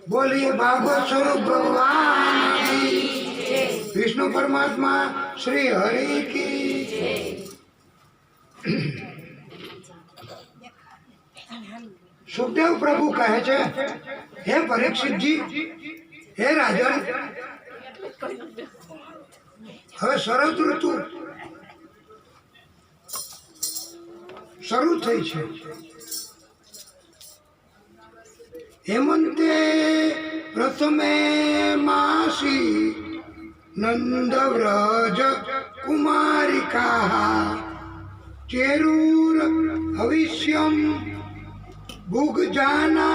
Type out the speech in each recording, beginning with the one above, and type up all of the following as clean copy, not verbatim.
बोलिए भागवत स्वरूप भगवान की, विष्णु परमात्मा श्री हरि की। सुखदेव प्रभु कहे छे, हे परीक्षित जी, हे राजन, હવે શરદ ઋતુ શરૂ થઈ છે। हेमंते प्रथमे मासी नंद व्रज कुमारिका चेरूर हविष्यम भुगजाना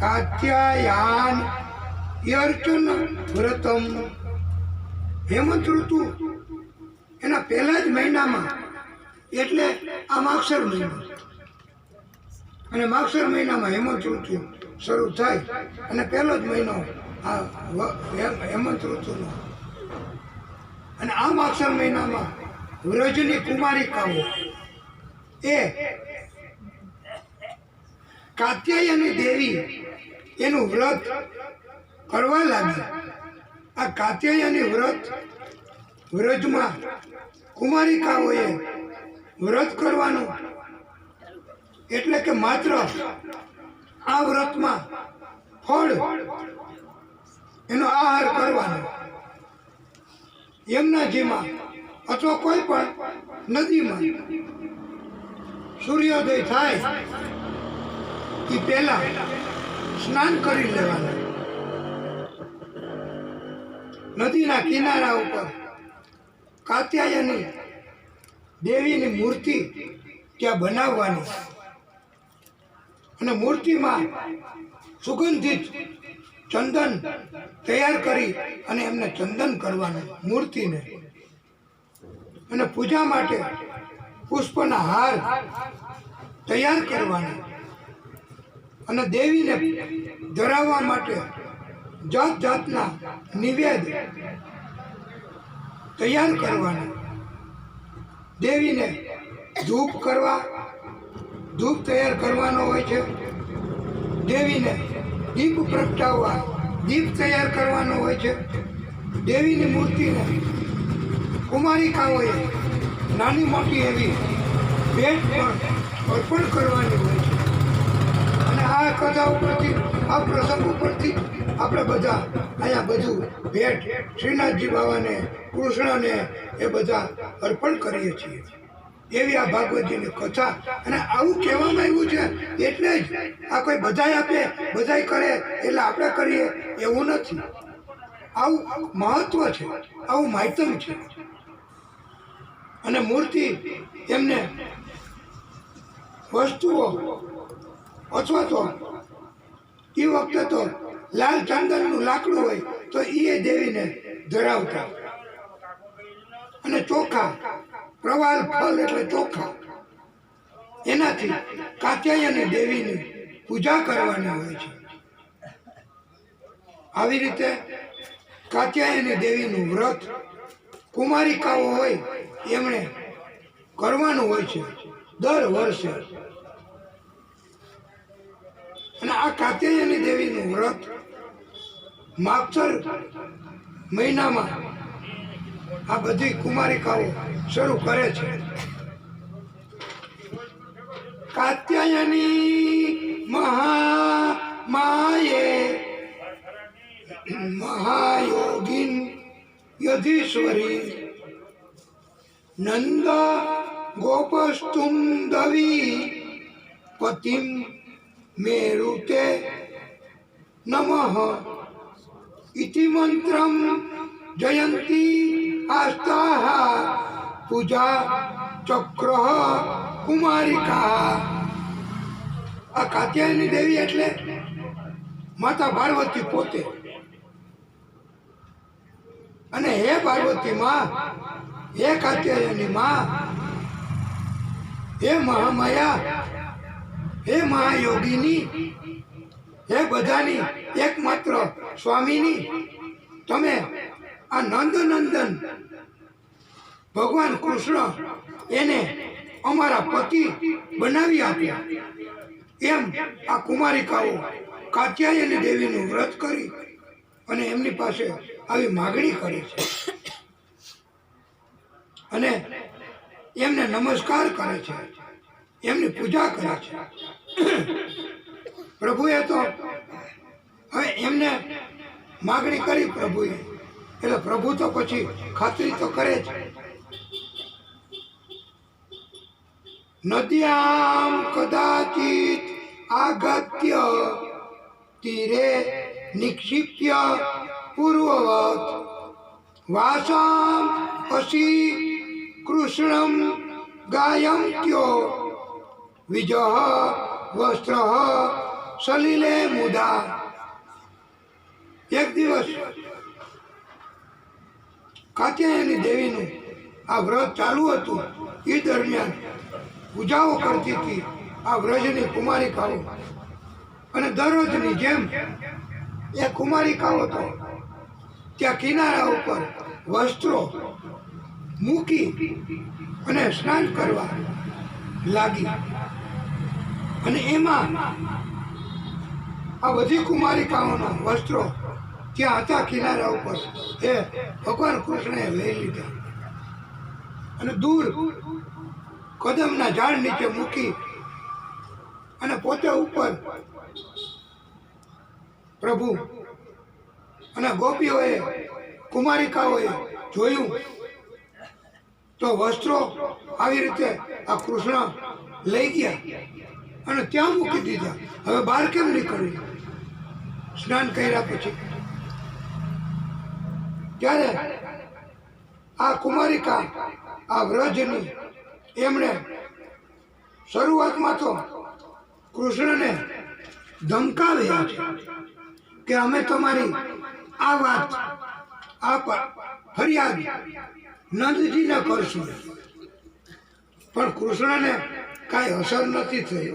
कात्यायान यर्चन व्रतम। हेमंत ऋतु एना पहला ज महीनामां एटले आ मागसर महीनो અને માગસર મહિનામાં હેમંત ઋતુ શરૂ થાય અને પહેલો જ મહિનો આ હેમંત ઋતુનો। અને આ માગસર મહિનામાં વ્રજની કુમારિકાઓ એ કાત્યાયની દેવી એનું વ્રત કરવા લાગી। આ કાત્યાયની વ્રત વ્રજમાં કુમારિકાઓએ વ્રત કરવાનું એટલે કે માત્ર આ વ્રતમાં ફળ એનો આહાર કરવાનો। યમુનાજીમાં અથવા કોઈ પણ નદીમાં સૂર્યોદય થાય એ પહેલા સ્નાન કરી લેવાનું। નદીના કિનારા ઉપર કાત્યાયની દેવીની મૂર્તિ ત્યાં બનાવવાની અને મૂર્તિમાં સુગંધિત ચંદન તૈયાર કરી અને એમને ચંદન કરવાનું મૂર્તિને। અને પૂજા માટે પુષ્પના હાર તૈયાર કરવાના અને દેવીને ધરાવવા માટે જાત જાતના નિવેદ તૈયાર કરવાના। દેવીને ધૂપ કરવા ધૂપ તૈયાર કરવાનો હોય છે। દેવીને દીપ પ્રગટાવવા દીપ તૈયાર કરવાનો હોય છે। દેવીની મૂર્તિને કુમારિકાઓએ નાની મોટી એવી ભેટ પણ અર્પણ કરવાની હોય છે। અને આ કથા ઉપરથી આ પ્રસંગ ઉપરથી આપણે બધા અહીંયા બધું ભેટ શ્રીનાથજી બાવાને કૃષ્ણને એ બધા અર્પણ કરીએ છીએ। એવી આ ભાગવતજીની કથા। અને આવું કહેવામાં આવ્યું છે એટલે જ આ કોઈ બધાય આપે બધાય કરે એટલે આપણે કરીએ એવું નથી। આવું મહત્વ છે, આવું માહિતમ છે। અને મૂર્તિ એમને વસ્તુઓ અથવા તો એ વખતે તો લાલ ચંદનનું લાકડું હોય તો એ દેવીને ધરાવતા। અને ચોખા પ્રવાલ ફળ એટલે ચોખા એનાથી કાત્યાયની દેવીની પૂજા કરવાની હોય છે। આવી રીતે કાત્યાયની દેવીનું વ્રત કુમારિકાઓ હોય એમણે કરવાનું હોય છે દર વર્ષે। અને આ કાત્યાયની દેવીનું વ્રત માગસર મહિનામાં આ બધી કુમારિકાઓ શરૂ કરે છે। કાત્યાયની મહામાયે મહાયોગીન યધીશ્વરી નંદ ગોપસ્તુંદવી પતિમ મેરુતે નમઃ ઇતિ મંત્રમ જયંતી આસ્થાઃ પૂજા ચક્ર કુમારિકા। આ કાત્યાયની દેવી એટલે માતા પાર્વતી પોતે। અને હે પાર્વતી માં, હે કાત્યાયની માં, હે મહામાયા, હે મહાયોગીની, હે બધાની એકમાત્ર સ્વામીની, તમે આ નંદનંદન ભગવાન કૃષ્ણ એને અમારા પતિ બનાવી આપ્યા। એમ આ કુમારિકાઓ કાત્યાયની દેવીનું વ્રત કરી અને એમની પાસે આવી માગણી કરે છે અને એમને નમસ્કાર કરે છે, એમની પૂજા કરે છે. પ્રભુએ તો હવે એમને માગણી કરી પ્રભુએ, એટલે પ્રભુ તો પછી ખાતરી તો કરે જ. નદ્યામ કદાચિત આગત્ય તીરે નિક્ષિપ્ય પૂર્વવત વાસામ અસી કૃષ્ણમ ગાયંત્યો વિજહ વસ્ત્ર સલિલે મુદા. એક દિવસ કાત્યાયની દેવીનું આ વ્રત ચાલુ હતું. એ દરમિયાન પૂજાઓ કરતી હતી આ વ્રજની કુમારિકાઓ, અને દરરોજની જેમ એ કુમારિકાઓ તો ત્યાં કિનારા ઉપર વસ્ત્રો મૂકી અને સ્નાન કરવા લાગી. અને એમાં આ બધી કુમારિકાઓના વસ્ત્રો ત્યાં હતા કિનારા ઉપર, એ ભગવાન કૃષ્ણએ લઈ લીધા અને દૂર કદમના ઝાડ નીચે મૂકી અને પોતે ઉપર. પ્રભુ અને ગોપીઓએ કુમારિકાઓએ જોયું તો વસ્ત્રો આવી રીતે આ કૃષ્ણ લઈ ગયા અને ત્યાં મૂકી દીધા. હવે બહાર કેમ નીકળ્યું સ્નાન કર્યા પછી? ત્યારે આ કુમારિકા આ વ્રજની એમણે શરૂઆતમાં તો કૃષ્ણને ધમકાવ્યા છે કે અમે તમારી આ વાત આ ફરિયાદ નંદજીને કરશું, પણ કૃષ્ણને કાંઈ અસર નથી થઈ.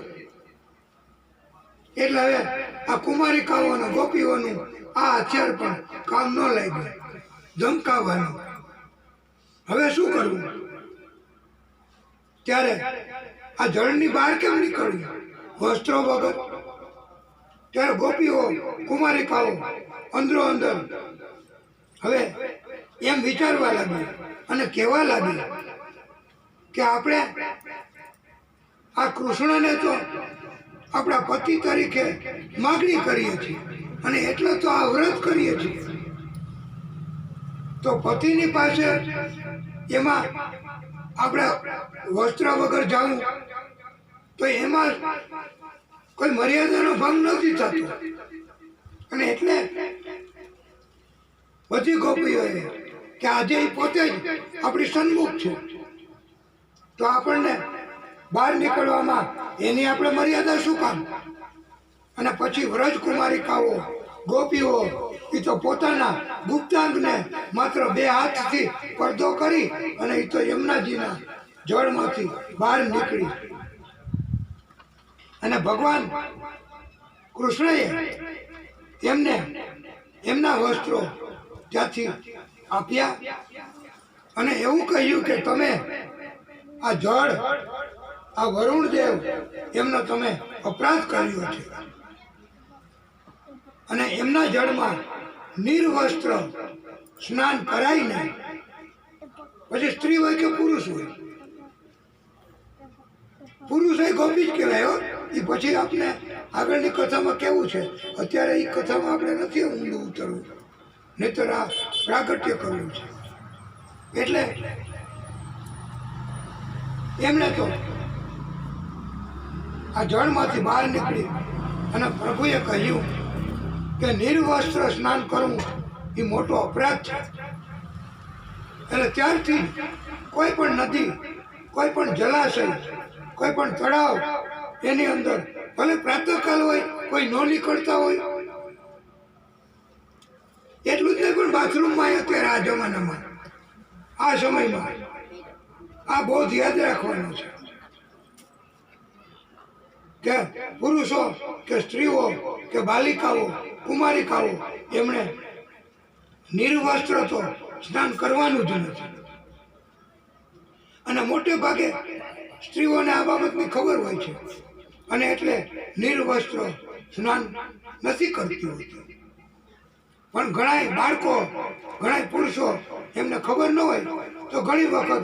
એટલે હવે આ કુમારિકાઓ અને ગોપીઓનું આ હથિયાર પણ કામ ન લાગ્યું, ધમકાવવાનું. હવે શું કરવું? ત્યારે આ જળની બહાર કેમ નીકળ્યું વસ્ત્રો વગર? ત્યારે ગોપીઓ કુમારિકાઓ અંદરો અંદર હવે એમ વિચારવા લાગી અને કહેવા લાગી કે આપણે આ કૃષ્ણને તો આપણા પતિ તરીકે માગણી કરીએ છીએ અને એટલે તો આ વ્રત કરીએ છીએ, તો પતિની પાસે એમાં આપણે વસ્ત્ર વગર જવું તો એમાં કોઈ મર્યાદાનો ભંગ નથી થતો. અને એટલે બધી ગોપીઓએ કે આજે એ પોતે જ આપણી સન્મુખ છે, તો આપણને બહાર નીકળવામાં એની આપણે મર્યાદા શું કામ? અને પછી વ્રજ કુમારિકાઓ ગોપીઓ એ તો પોતાના ગુપ્તાંગને માત્ર 2 હાથથી પડદો કરી અને એ તો યમુનાજીના જળમાંથી બહાર નીકળી. અને ભગવાન કૃષ્ણએ એમને એમના વસ્ત્રો ત્યાંથી આપ્યા અને એવું કહ્યું કે તમે આ જળ આ વરુણદેવ એમનો તમે અપરાધ કર્યો છે અને એમના જળમાં નિર્વસ્ત્ર સ્નાન કરાય નહીં. પછી સ્ત્રી હોય કે પુરુષ હોય, પુરુષ હોય ગોપી જ કહેવાય. એ પછી આપણે આગળની કથામાં કેવું છે, અત્યારે એ કથામાં આપણે નથી ઊંડું ઉતરવું, નહીતર આ પ્રાગટ્ય કરવું છે. એટલે એમણે તો આ જળમાંથી બહાર નીકળી અને પ્રભુએ કહ્યું કે નિર્વસ્ત્ર સ્નાન કરવું એ મોટો અપરાધ છે. એટલે ત્યારથી કોઈ પણ નદી, કોઈ પણ જલાશય, કોઈ પણ તળાવ એની અંદર ભલે પ્રાતઃકાલ હોય, કોઈ ન નીકળતા હોય, એટલું જ નહીં પણ બાથરૂમમાં અત્યારે આ જમાનામાં આ સમયમાં આ બહુ યાદ રાખવાનું છે કે પુરુષો કે સ્ત્રીઓ કે બાલિકાઓ કુમારિકાઓ એમણે નિર્વસ્ત્ર તો સ્નાન કરવાનું જ નથી. અને મોટે ભાગે સ્ત્રીઓને આ બાબતની ખબર હોય છે અને એટલે નિર્વસ્ત્ર સ્નાન નથી કરતી હોતી. પણ ઘણાય બાળકો, ઘણાય પુરુષો એમને ખબર ન હોય તો ઘણી વખત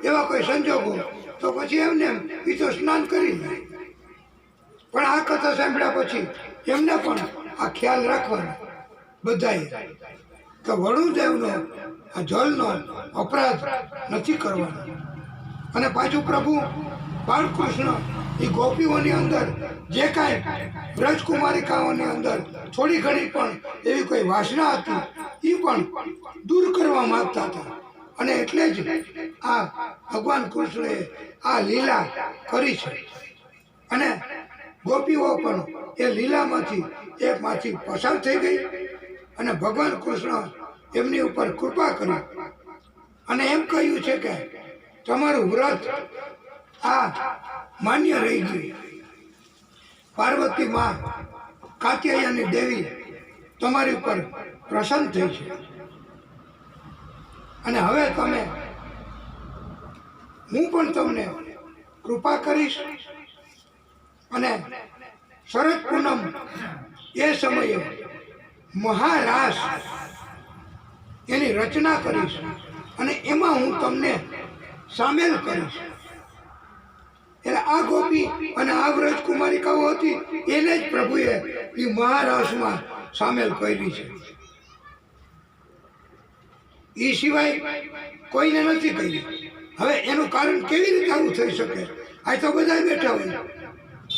એવા કોઈ સંજોગો તો પછી એમને એ તો સ્નાન કરી લે. પણ આ કથા સાંભળ્યા પછી એમને પણ આ ખ્યાલ રાખવાનો બધાએ કે વરુણદેવનો આ જળનો અપરાધ નથી કરવાનો. અને પાછું પ્રભુ બાળકૃષ્ણ એ ગોપીઓની અંદર જે કાંઈ બ્રજકુમારિકાઓની અંદર થોડી ઘણી પણ એવી કોઈ વાસના હતી એ પણ દૂર કરવા માંગતા હતા. અને એટલે જ આ ભગવાન કૃષ્ણએ આ લીલા કરી છે. અને ગોપીઓ પણ એ લીલામાંથી એકમાંથી પસાર થઈ ગઈ અને ભગવાન કૃષ્ણ એમની ઉપર કૃપા કરી અને એમ કહ્યું છે કે તમારું વ્રત આ માન્ય રહી ગયું. પાર્વતી માં, કાત્યાયની દેવી તમારી ઉપર પ્રસન્ન થઈ છે અને હવે તમે, હું પણ તમને કૃપા કરીશ અને શરદ પૂનમ એ સમયે મહારાસ એની રચના કરીશ અને એમાં હું તમને સામેલ કરીશ. એટલે આ ગોપી અને આ વ્રજકુમારિકાઓ હતી એને જ પ્રભુએ એ મહારાસમાં સામેલ કરી છે. એ સિવાય કોઈને નથી કહ્યું. હવે એનું કારણ કેવી રીતે આવું થઈ શકે? આ તો બધા બેઠા હોય,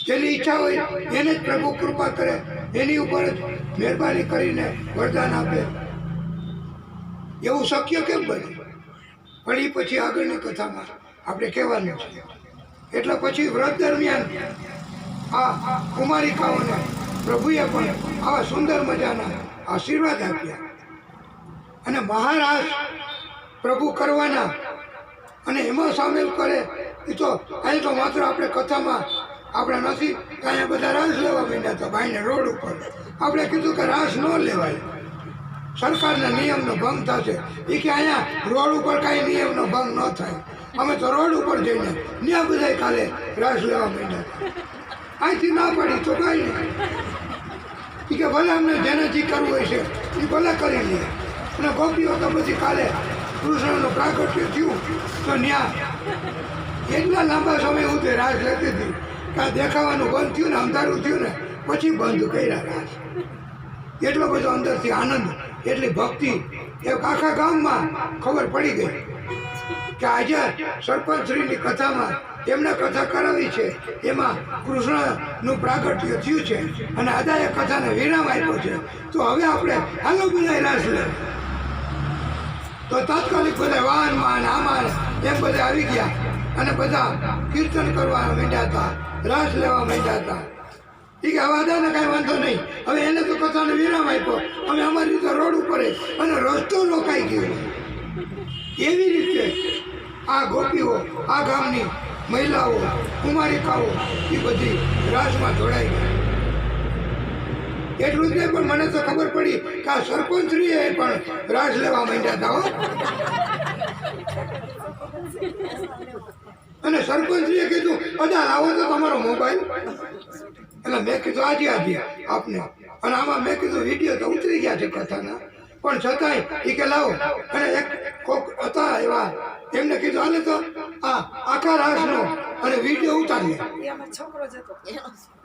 જેની ઈચ્છા હોય એને જ પ્રભુ કૃપા કરે, એની ઉપર જ મહેરબાની કરીને વરદાન આપે. એવું શક્ય કેમ બને? પણ એ પછી આગળની કથામાં આપણે કહેવાનું છે. એટલે પછી વ્રત દરમિયાન આ કુમારિકાઓને પ્રભુએ પણ આવા સુંદર મજાના આશીર્વાદ આપ્યા અને મહારાસ પ્રભુ કરવાના અને એમાં સામેલ કરે. એ તો અહીં તો માત્ર આપણે કથામાં આપણે નથી કે અહીંયા બધા રાસ લેવા માંડ્યા હતા ભાઈને રોડ ઉપર. આપણે કીધું કે રાસ ન લેવાય, સરકારના નિયમનો ભંગ થશે. એ કે અહીંયા રોડ ઉપર કાંઈ નિયમનો ભંગ ન થાય. અમે તો રોડ ઉપર જઈને ત્યાં બધા કાલે રાસ લેવા માંડ્યા હતા. અહીંથી ના પડી તો કાંઈ નહીં. એ કે ભલે અમને જેને જે કરવું હોય છે એ ભલે કરી લે. અને ગોપીઓ તો પછી કાલે કૃષ્ણનું પ્રાગટ્ય થયું તો ત્યાં એટલા લાંબા સમય સુધી રાસ લેતી હતી કે દેખાવાનું બંધ થયું ને અંધારું થયું ને પછી બંધ કર્યા રાસ. એટલો બધો અંદરથી આનંદ, એટલી ભક્તિ એ આખા ગામમાં ખબર પડી ગઈ કે આજે સરપંચશ્રીની કથામાં એમને કથા કરાવી છે, એમાં કૃષ્ણનું પ્રાગટ્ય થયું છે અને અદાએ કથાને વિરામ આપ્યો છે. તો હવે આપણે હાલો બધા રાસ લે. તો તાત્કાલિક બધા વાહનમાં આમાં એમ બધા આવી ગયા અને બધા કીર્તન કરવા માંડ્યા હતા, રાસ લેવા માંડ્યા હતા. એ કે હવે અદાને કાંઈ વાંધો નહીં, હવે એને તો કથાને વિરામ આપ્યો, અમે અમારી રીતે રોડ ઉપર અને રસ્તો રોકાઈ ગયો. એવી રીતે આ ગોપીઓ, આ ગામની મહિલાઓ, કુમારિકાઓ એ બધી રાસમાં જોડાઈ ગઈ. એટલું જ નહીં, પણ મને તો ખબર પડી કે આ સરપંચશ્રીએ પણ રાસ લેવા માંડ્યા હતા. અને સરપંચશ્રીએ કીધું અદા લાવો તો તમારો મોબાઈલ. એટલે મેં કીધું આજે આપને. અને આમાં મેં કીધું વિડીયો તો ઉતરી ગયા છે કથાના, પણ છતાંય એ કે લાવો. અને એક કોક હતા એવા, એમને કીધું હાલે તો આ આખા રાસનો અને વિડીયો ઉતારીએ.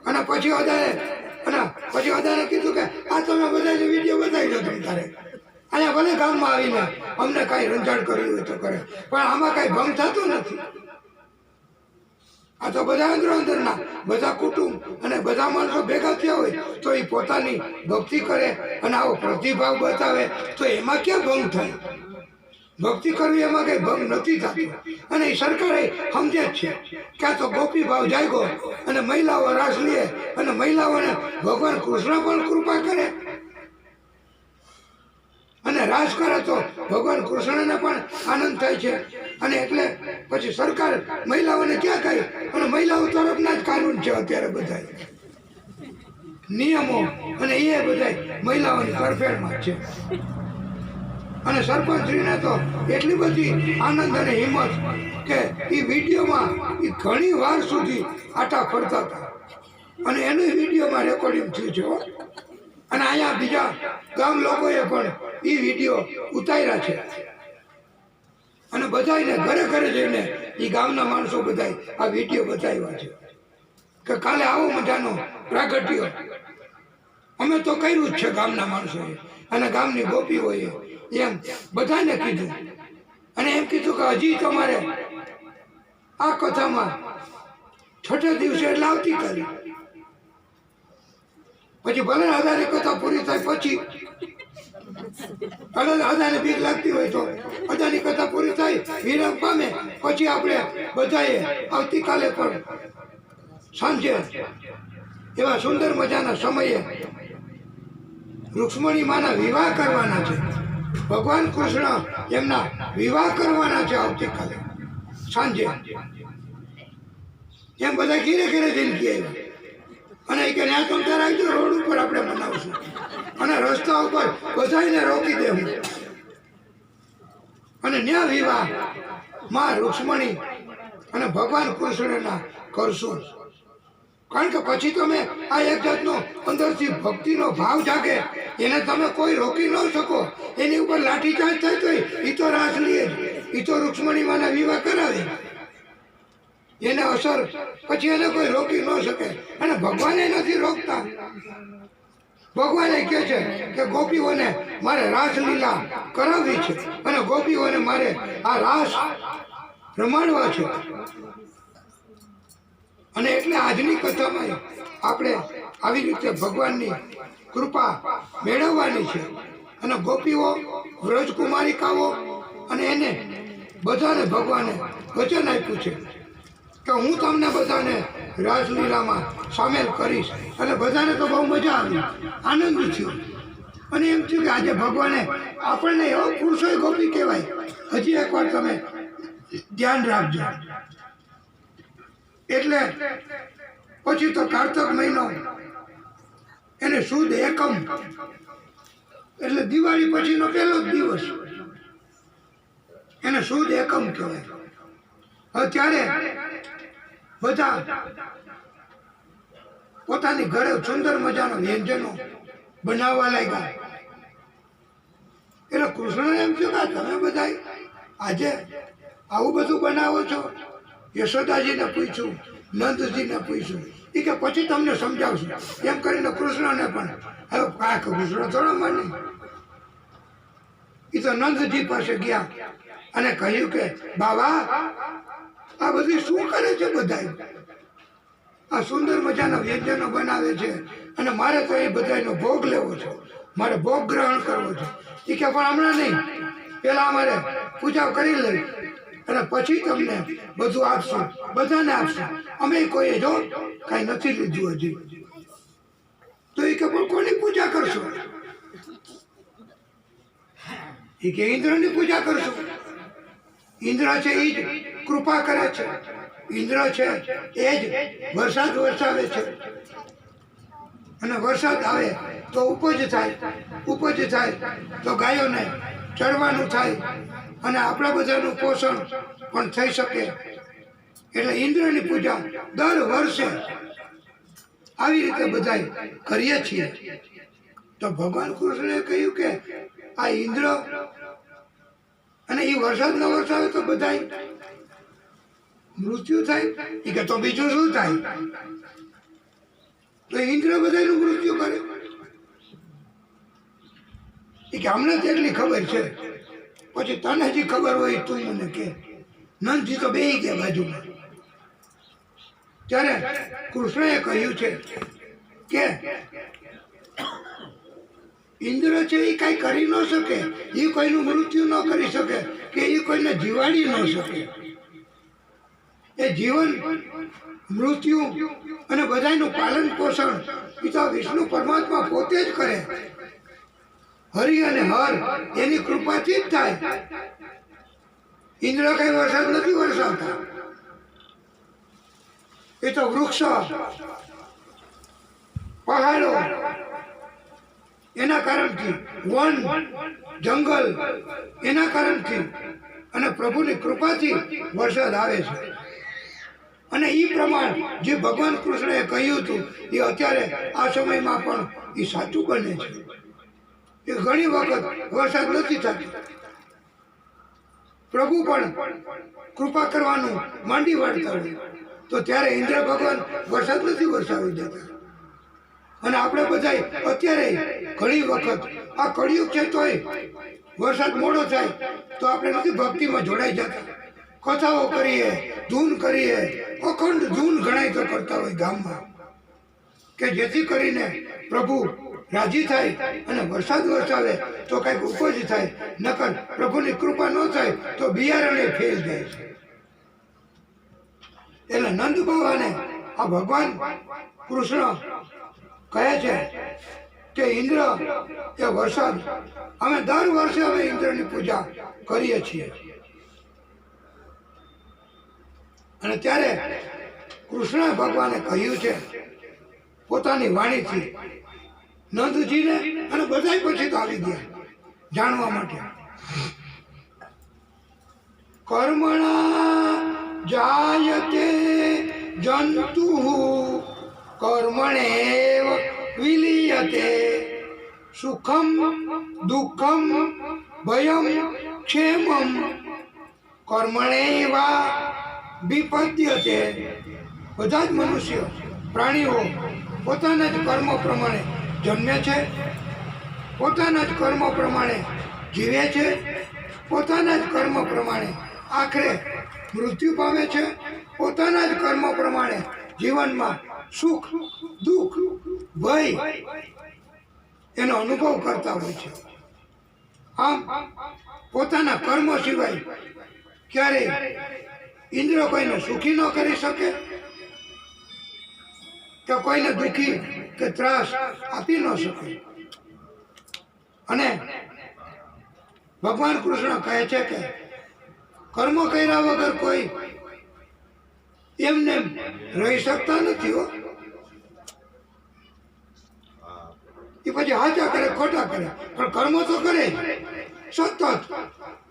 અને પછી અદાને કીધું કે આ તમે બધા વિડીયો બતાવી દો તમે તારે. અહીંયા ભલે ગામમાં આવીને અમને કાંઈ રંજાડ કરવી હોય તો કરે, પણ આમાં કાંઈ ભંગ થતો નથી. આ તો બધા અંદરના બધા કુટુંબ અને બધા માણસો ભેગા થયા હોય તો એ પોતાની ભક્તિ કરે અને આવો પ્રતિભાવ બતાવે તો એમાં ક્યાં ભંગ થાય? ભક્તિ કરવી એમાં કંઈ ભંગ નથી થતો. અને એ સરકારે સમજે જ છે કે આ તો ગોપી ભાવ જાગ્યો અને મહિલાઓ રાસ લે અને મહિલાઓને ભગવાન કૃષ્ણ પણ કૃપા કરે અને રાસ કરે તો ભગવાન કૃષ્ણને પણ આનંદ થાય છે. અને એટલે પછી સરકાર મહિલાઓને ક્યાં કહે? અને મહિલાઓ તરફના જ કાનૂન છે અત્યારે બધા નિયમો, અને એ બધા મહિલાઓની તરફેણમાં છે. અને સરપંચશ્રીને તો એટલી બધી આનંદ અને હિંમત કે એ વિડીયોમાં એ ઘણી વાર સુધી આટા ફરતા હતા. અને એનું વિડીયોમાં રેકોર્ડિંગ થયું છે હો. અને અહીંયા બીજા ગામ લોકોએ પણ એ વિડીયો ઉતાર્યા છે અને બધાને ઘરે ઘરે જઈને એ ગામના માણસો બધા આ વિડીયો બતાવ્યા છે કે કાલે આવો મજાનો પ્રાગટ્ય અમે તો કર્યું જ છે ગામના માણસોએ અને ગામની ગોપીઓએ એમ બધાને કીધું અને એમ કીધું કે હજી તમારે આ કથામાં છઠ્ઠા દિવસે એટલે આવતીકાલે પછી ભલે હજારની કથા પૂરી થાય પછી હજારની બીક લાગતી હોય તો હજારની કથા પૂરી થાય વિરામ પામે પછી આપણે બધાએ આવતીકાલે પણ સાંજે એવા સુંદર મજાના સમયે રૂક્ષ્મણી માના વિવાહ કરવાના છે. ભગવાન કૃષ્ણ એમના વિવાહ કરવાના છે આવતીકાલે સાંજે. એમ બધા ઘીરે ઘીરે જિંદગી આવ્યા અને કે ત્યાં તમે ત્યારે આવજો, રોડ ઉપર આપણે મનાવશું અને રસ્તા ઉપર બધાને રોકી દેવું અને ત્યાં વિવાહ માં રૂક્ષ્મણી અને ભગવાન કૃષ્ણના કરશું. કારણ કે પછી તમે આ એક જાતનો અંદરથી ભક્તિનો ભાવ જાગે એને તમે કોઈ રોકી ન શકો. એની ઉપર લાઠીચાર્જ થાય તો એ તો રાસ લે જ, એ તો રૂક્ષ્મણી માના વિવાહ કરાવે એને અસર પછી એને કોઈ રોકી ન શકે અને ભગવાને નથી રોકતા. ભગવાને કહે છે કે ગોપીઓને મારે રાસલીલા કરાવવી છે અને ગોપીઓને મારે આ રાસ રમાડવા છે. અને એટલે આજની કથામાં આપણે આવી રીતે ભગવાનની કૃપા મેળવવાની છે અને ગોપીઓ વ્રજકુમારિકાઓ અને એને બધાને ભગવાને વચન આપ્યું છે કે હું તમને બધાને રાસલીલામાં સામેલ કરીશ. અને બધાને તો બહુ મજા આવી, આનંદ થયો અને એમ થયું કે આજે ભગવાને આપણને એવો પુરુષોય ગોપી કહેવાય. હજી એકવાર તમે ધ્યાન રાખજો. એટલે પછી તો કારતક મહિનો એને સુદ એકમ એટલે દિવાળી પછીનો પહેલો જ દિવસ એને સુદ એકમ કહેવાય. અત્યારે બધા પોતાની ઘરે સુંદર મજાનો વ્યંજનો બનાવવા લાગ્યા. એટલે કૃષ્ણને એમ થયું કે તમે બધા આજે આવું બધું બનાવો છો. યશોદાજીને પૂછ્યું, નંદજીને પૂછ્યું, એ કે પછી તમને સમજાવશું. એમ કરીને કૃષ્ણને પણ હવે આ કૃષ્ણ થોડો માને. એ તો નંદજી પાસે ગયા અને કહ્યું કે બાબા આ બધી શું કરે છે બધા? આ સુંદર મજાના વ્યંજનો બનાવે છે અને મારે તો એ બધાનો ભોગ લેવો છે, મારે ભોગ ગ્રહણ કરવો છે. એ કે પણ હમણાં નહીં, પેલા અમારે પૂજા કરી લઈ અને પછી તમને બધું આપશું, બધાને આપશું. અમે કોઈએ જો કાંઈ નથી લીધું હજી. તો એ કે પણ કોની પૂજા કરશો? એ કે ઇન્દ્રની પૂજા કરશું. ઇન્દ્ર છે એ જ કૃપા કરે છે, ઇન્દ્ર છે એ જ વરસાદ વરસાવે છે અને વરસાદ આવે તો ઉપજ થાય, ઉપજ થાય તો ગાયોને ચરવાનું થાય અને આપણા બધાનું પોષણ પણ થઈ શકે. એટલે ઇન્દ્રની પૂજા દર વર્ષે આવી રીતે બધા કરીએ છીએ. તો ભગવાન કૃષ્ણએ કહ્યું કે આ ઇન્દ્ર અને એ વરસાદ ન વરસાવે તો બધા મૃત્યુ થાય. એ કે તો બીજું શું થાય? તો ઇન્દ્ર બધાનું મૃત્યુ કરે. એ કે અમને તેટલી ખબર છે, પછી તને હજી ખબર હોય તું મને કે. નંદજી તો બેહી ગયા બાજુમાં. ત્યારે કૃષ્ણએ કહ્યું છે કે ઇન્દ્ર છે એ કઈ કરી ન શકે, એ કોઈનું મૃત્યુ ન કરી શકે કે એ કોઈને જીવાડી ન શકે. એ જીવન મૃત્યુ અને બધાનું પાલન પોષણ પિતા વિષ્ણુ પરમાત્મા પોતે જ કરે. હરિ અને હર એની કૃપાથી જ થાય. ઇન્દ્ર કઈ વરસાદ નથી વરસાવતા. એ તો વૃક્ષ, પહાડો એના કારણથી, વન જંગલ એના કારણથી અને પ્રભુની કૃપાથી વરસાદ આવે છે. અને એ પ્રમાણ જે ભગવાન કૃષ્ણએ કહ્યું હતું એ અત્યારે આ સમયમાં પણ એ સાચું બને છે. એ ઘણી વખત વરસાદ નથી થતો, પ્રભુ પણ કૃપા કરવાનું માંડી વાળતા હોય તો ત્યારે ઇન્દ્ર ભગવાન વરસાદ નથી વરસાવી દેતા. અને આપણે બધા અત્યારે ઘણી વખત આ કળિયુગ છે તોય વરસાદ મોડો થાય તો આપણે નથી ભક્તિમાં જોડાઈ જતા, કથાઓ કરીએ, ધૂન કરીએ, અખંડ ધૂન ઘણાય તો કરતા હોય ગામમાં, કે જેથી કરીને પ્રભુ રાજી થાય અને વરસાદ વરસાવે તો કંઈક ઉપજ થાય, નકર પ્રભુની કૃપા ન થાય તો બિયારણે ફેલ જાય છે. એટલે નંદ બાવાને આ ભગવાન કૃષ્ણ કહે છે કે ઇન્દ્ર એ વરસાદ, અમે દર વર્ષે અમે ઇન્દ્રની પૂજા કરીએ છીએ. અને ત્યારે કૃષ્ણ ભગવાને કહ્યું છે પોતાની વાણીથી નંદજીને, અને બધાય પછી તો આવી ગયા જાણવા માટે. કર્મણા જાયતે જંતુ કર્મણેવ વિલીયતે સુખમ દુઃખમ ભયમ ક્ષેમમ કર્મણેવા વિપદ્યતે. બધા જ મનુષ્યો, પ્રાણીઓ પોતાના જ કર્મ પ્રમાણે જન્મે છે, પોતાના જ કર્મ પ્રમાણે જીવે છે, પોતાના જ કર્મ પ્રમાણે આખરે મૃત્યુ પામે છે, પોતાના જ કર્મ પ્રમાણે જીવનમાં સુખ દુઃખ ભય એનો અનુભવ કરતા હોય છે. આમ પોતાના કર્મ સિવાય ક્યારેય ઇન્દ્ર કોઈને સુખી ન કરી શકે કે કોઈને દુઃખી કે ત્રાસ આપી ન શકે. અને ભગવાન કૃષ્ણ કહે છે કે કર્મ કર્યા વગર કોઈ એમને રહી શકતા નથી હો. એ પછી હાચા કરે ખોટા કરે પણ કર્મ તો કરે જ સતત.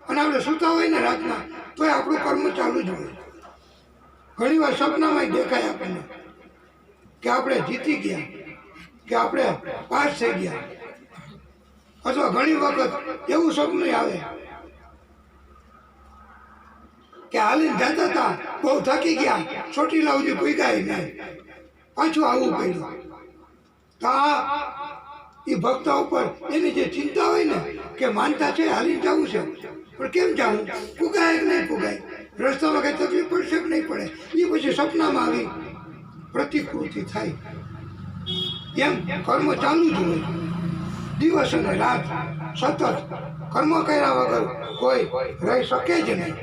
અને આપણે સૂતા હોય ને રાતના તોય આપણું કર્મ ચાલુ જ હોય. ઘણી વાર સપનામાં દેખાય આપણને કે આપણે જીતી ગયા, કે આપણે પાસ થઈ ગયા, અથવા ઘણી વખત એવું સપનું આવે કે હાલીને જતા હતા, બહુ થાકી ગયા, ચોટીલા સુધી પૂગ્યા નહીં, પાછું આવવું પડ્યું. તો આ એ ભક્ત ઉપર એની જે ચિંતા હોય ને કે માનતા છે હાલીને જવું છે પણ કેમ જવું, પુગાય કે નહીં પુગાય, રસ્તામાં કઈ તકલીફ પડશે કે નહીં પડે, એ પછી સપનામાં આવી પ્રતિકૃતિ થાય. એમ કર્મ ચાલુ જ હોય દિવસ અને રાત, સતત કર્મ કર્યા વગર કોઈ રહી શકે જ નહીં.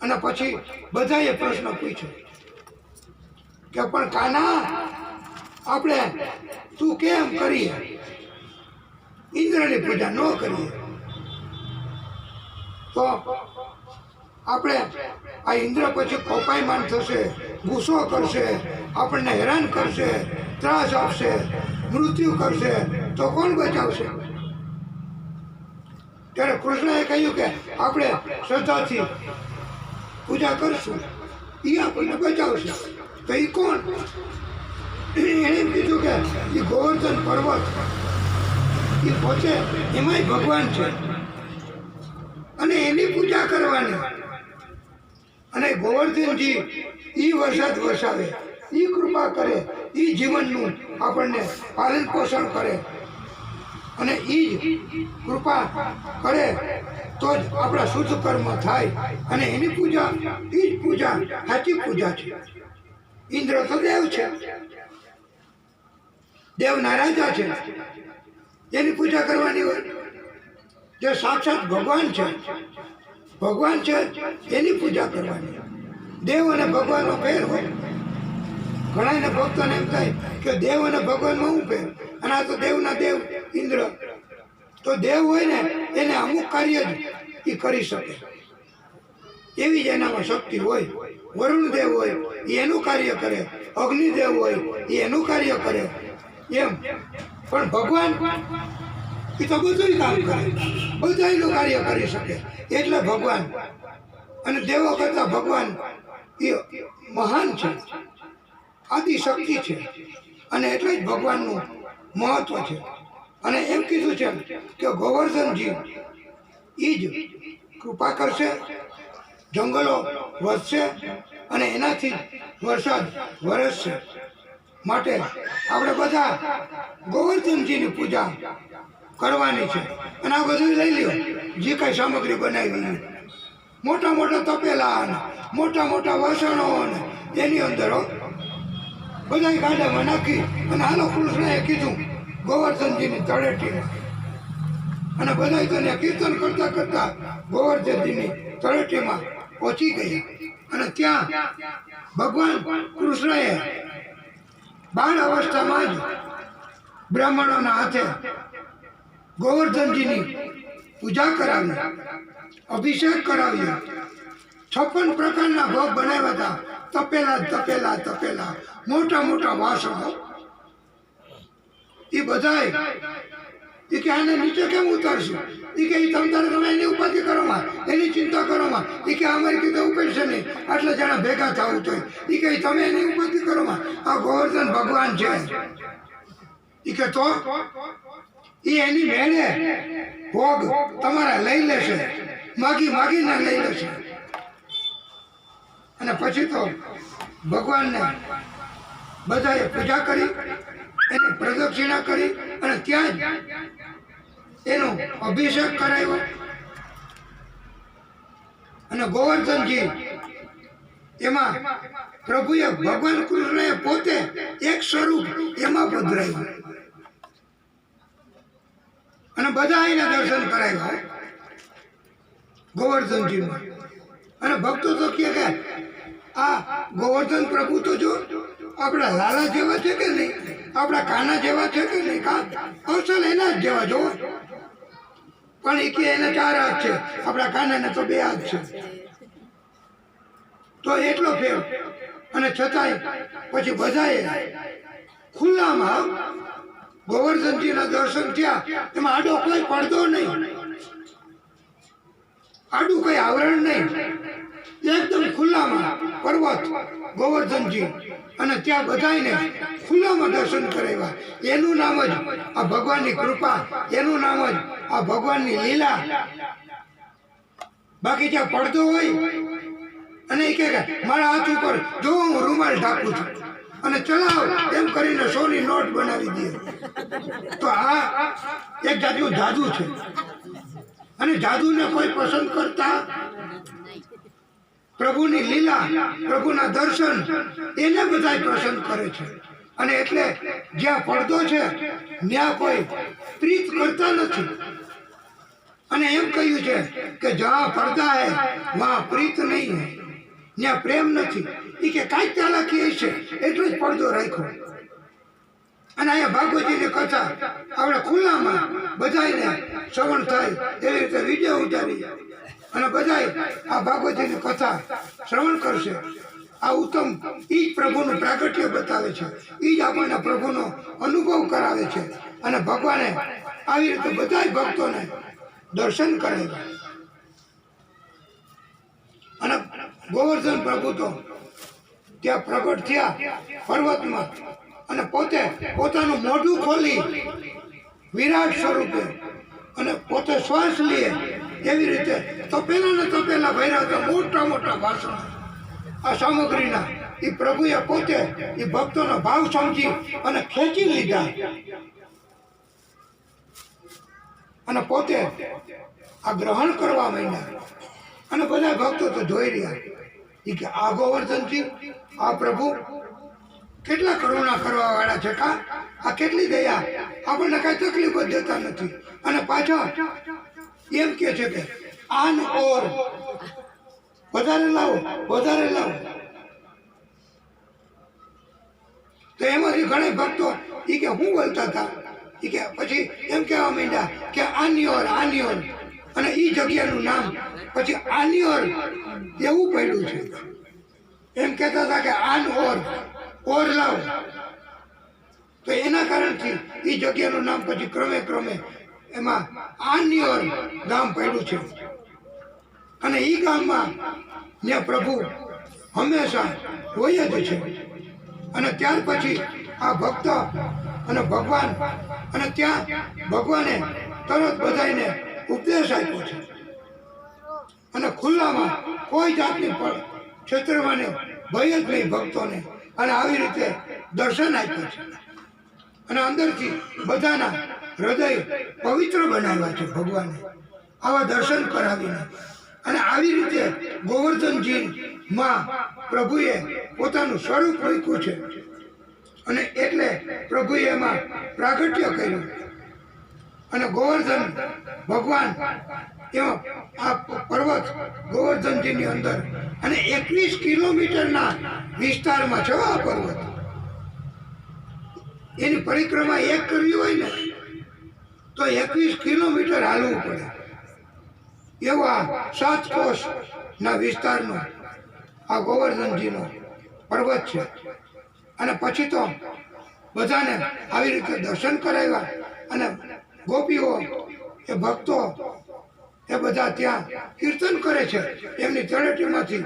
અને પછી બધાએ પ્રશ્ન પૂછ્યો કે પણ કાના આપણે તું કેમ કરીએ ઇન્દ્રની પૂજા ન કરીએ, તો આપણે આ ઇન્દ્ર પછી કોપાયમાન થશે, ગુસ્સો કરશે, આપણને હેરાન કરશે, ત્રાસ આપશે, મૃત્યુ કરશે, તો કોણ બચાવશે? ત્યારે કૃષ્ણએ કહ્યું કે આપણે શ્રદ્ધાથી પૂજા કરશું, એ આપણને બચાવશે. તો એ કોણ? એણે કીધું કે એ ગોવર્ધન પર્વત, એ પોતે એમાંય ભગવાન છે અને એની પૂજા કરવાની. અને ગોવર્ધનજી એ વરસાદ વરસાવે, એ કૃપા કરે, એ જીવનનું આપણને પાલન પોષણ કરે, અને એ જ કૃપા કરે તો જ આપણા શુદ્ધ કર્મ થાય. અને એની પૂજા, એ જ પૂજા સાચી પૂજા છે. ઇન્દ્ર તો દેવ છે, દેવના રાજા છે, એની પૂજા કરવાની હોય. જે સાક્ષાત ભગવાન છે, ભગવાન છે એની પૂજા કરવાની. દેવ અને ભગવાનનો ફેર હોય. ઘણાને ભક્તોને એમ થાય કે દેવ અને ભગવાનમાં શું ફેર, અને આ તો દેવના દેવ ઇન્દ્ર. તો દેવ હોય ને એને અમુક કાર્ય જ એ કરી શકે, એવી જ એનામાં શક્તિ હોય. વરુણ દેવ હોય એ એનું કાર્ય કરે, અગ્નિદેવ હોય એ એનું કાર્ય કરે. એમ પણ ભગવાન એ તો બધું કામ કરે, બધા એનું કાર્ય કરી શકે. એટલે ભગવાન અને દેવો કરતા ભગવાન એ મહાન છે, આદિશક્તિ છે, અને એટલે જ ભગવાનનું મહત્વ છે. અને એમ કીધું છે કે ગોવર્ધનજી એ જ કૃપા કરશે, જંગલો વધશે અને એનાથી વરસાદ વરસશે. માટે આપણે બધા ગોવર્ધનજીની પૂજા કરવાની છે. અને આ બધું લઈ લ્યો, જે કાંઈ સામગ્રી બનાવી, મોટા મોટા તપેલા અને મોટા મોટા વાસણો અને એની અંદર બધા ગાડામાં નાખી અને હાલો કૃષ્ણએ કીધું ગોવર્ધનજીની તળેટીમાં. અને બધા તેને કીર્તન કરતા કરતા ગોવર્ધનજીની તળેટીમાં પહોંચી ગયા. અને ત્યાં ભગવાન કૃષ્ણએ બાળ અવસ્થામાં જ બ્રાહ્મણોના હાથે ગોવર્ધનજીની પૂજા કરાવી, અભિષેક કરાવ્યો, 56 પ્રકારના ભોગ બનાવ્યા હતા. તપેલા તપેલા મોટા મોટા વાસણો. એ બધાય એ કે આને નીચે કેમ ઉતારશું? એ કે તમે એની ઉપાધિ કરોમાં, એની ચિંતા કરોમાં. એ કે અમારી કીધે ઉપડશે નહીં, આટલા જણા ભેગા થવું જોઈએ. એ કે તમે એની ઉપાધિ કરોમાં, આ ગોવર્ધન ભગવાન છે. એ કે તો એ એની મેળે ભોગ તમારા લઈ લેશે, માગીને લઈ લેશે. અને પછી તો ભગવાનને બધાએ પૂજા કરી, એની પ્રદક્ષિણા કરી અને ત્યાં જ એનો અભિષેક કરાવ્યો. અને ગોવર્ધનજી એમાં પ્રભુએ ભગવાન કૃષ્ણએ પોતે એક સ્વરૂપ એમાં પધરાવ્યું અને બધા એને દર્શન કરાવ્યા ગોવર્ધનજીમાં. અને ભક્તો તો કહે કે આ ગોવર્ધન પ્રભુ તો જો આપણા લાલા જેવા છે કે નહીં, આપણા કાના જેવા છે કે નહીં, અસલ એના જ જેવા જોવો. પણ એ કે એને 4 હાથ છે, આપણા કાનાને તો 2 હાથ છે. તો એટલો ફેર. અને છતાંય પછી બધાએ ખુલ્લામાં ગોવર્ધનજીના દર્શન થયા. એમાં આડો કોઈ પડદો નહીં, આડું કઈ આવરણ નહીં, એકદમ ખુલ્લામાં પર્વત ગોવર્ધનજી. અને ત્યાં બધાને ખુલ્લામાં દર્શન કરાવ્યા. એનું નામ જ આ ભગવાનની કૃપા, એનું નામ જ આ ભગવાનની લીલા. બાકી જ્યાં પડદો હોય અને એ કહે મારા હાથ ઉપર જો હું રૂમાલ ઢાંકું છું અને ચલાવ એમ કરીને 100ની નોટ બનાવી દે, તો આ એક જાતનું જાદુ છે. અને જાદુને કોઈ પસંદ કરતા પ્રભુની લીલા, પ્રભુના દર્શન એને બધા પસંદ કરે છે. અને એટલે જ્યાં પડદો છે ત્યાં કોઈ પ્રીત કરતા નથી. અને એમ કહ્યું છે કે જ્યાં પડદા હે વહાં પ્રીત નહીં હે, ત્યાં પ્રેમ નથી. એ કે કાંઈક ચાલાકી છે એટલો જ પડદો રાખ્યો. અને અહીંયા ભાગવતીની કથા આપણે ખુલ્લામાં બધાને શ્રવણ થાય એવી રીતે વિડીયો ઉતારી અને બધાય આ ભાગવતીની કથા શ્રવણ કરશે. આ ઉત્તમ એ જ પ્રભુનું પ્રાગટ્ય બતાવે છે, એ જ આપણને પ્રભુનો અનુભવ કરાવે છે. અને ભગવાને આવી રીતે બધા ભક્તોને દર્શન કરાવ્યા. અને ગોવર્ધન પ્રભુ તો ત્યાં પ્રગટ થયા પર્વતમાં અને પોતે પોતાનું મોઢું ખોલી વિરાટ સ્વરૂપે અને પોતે શ્વાસ લે એવી રીતે તપેલા ભર્યા હતા, મોટા મોટા વાસણો આ સામગ્રીના. એ પ્રભુએ પોતે એ ભક્તોનો ભાવ સમજી અને ખેંચી લીધા અને પોતે આ ગ્રહણ કરવા માંડ્યા. અને બધા ભક્તો તો જોઈ રહ્યા એ કે આ ગોવર્ધનજી, આ પ્રભુ કેટલા કરુણા કરવા વાળા છે, આ કેટલી દયા, આપણને કઈ તકલીફ જ દેતા નથી. અને પાછા એમ કે છે કે આન ઓર વધારે લાવો. તો એમાંથી ઘણા ભક્તો એ કે હું બોલતા હતા, એ કે પછી એમ કહેવા માંડ્યા કે આની ઓર. અને એ જગ્યાનું નામ પછી આની ઓર એવું પડ્યું છે. એમ કહેતા હતા કે આન ઓર લાવ. તો એના કારણથી એ જગ્યાનું નામ પછી ક્રમે એમાં આની ઓર ગામ પડ્યું છે. અને એ ગામમાં ત્યાં પ્રભુ હંમેશા હોય જ છે. અને ત્યાર પછી આ ભક્ત અને ભગવાન, અને ત્યાં ભગવાને તરત બધાને ઉપદેશ આપ્યો છે અને ખુલ્લામાં કોઈ જાતની પણ છેતરવાને ભય જ નહીં ભક્તોને. અને આવી રીતે દર્શન આપ્યું છે અને અંદરથી બધાના હૃદય પવિત્ર બનાવ્યા છે ભગવાને આવા દર્શન કરાવીને. અને આવી રીતે ગોવર્ધનજી માં પ્રભુએ પોતાનું સ્વરૂપ મૂક્યું છે અને એટલે પ્રભુએ એમાં પ્રાગટ્ય કર્યું. અને ગોવર્ધન ભગવાન એમાં આ પર્વત ગોવર્ધનજીની અંદર અને 21 કિલોમીટરના વિસ્તારમાં છે આ પર્વત. એની પરિક્રમા એક કરવી હોય ને તો 21 કિલોમીટર હાલવું પડે. એવા 7 કોષના વિસ્તારનો આ ગોવર્ધનજીનો પર્વત છે. અને પછી તો બધાને આવી રીતે દર્શન કરાવ્યા અને ગોપીઓ એ ભક્તો એ બધા ત્યાં કીર્તન કરે છે એમની તળેટીમાંથી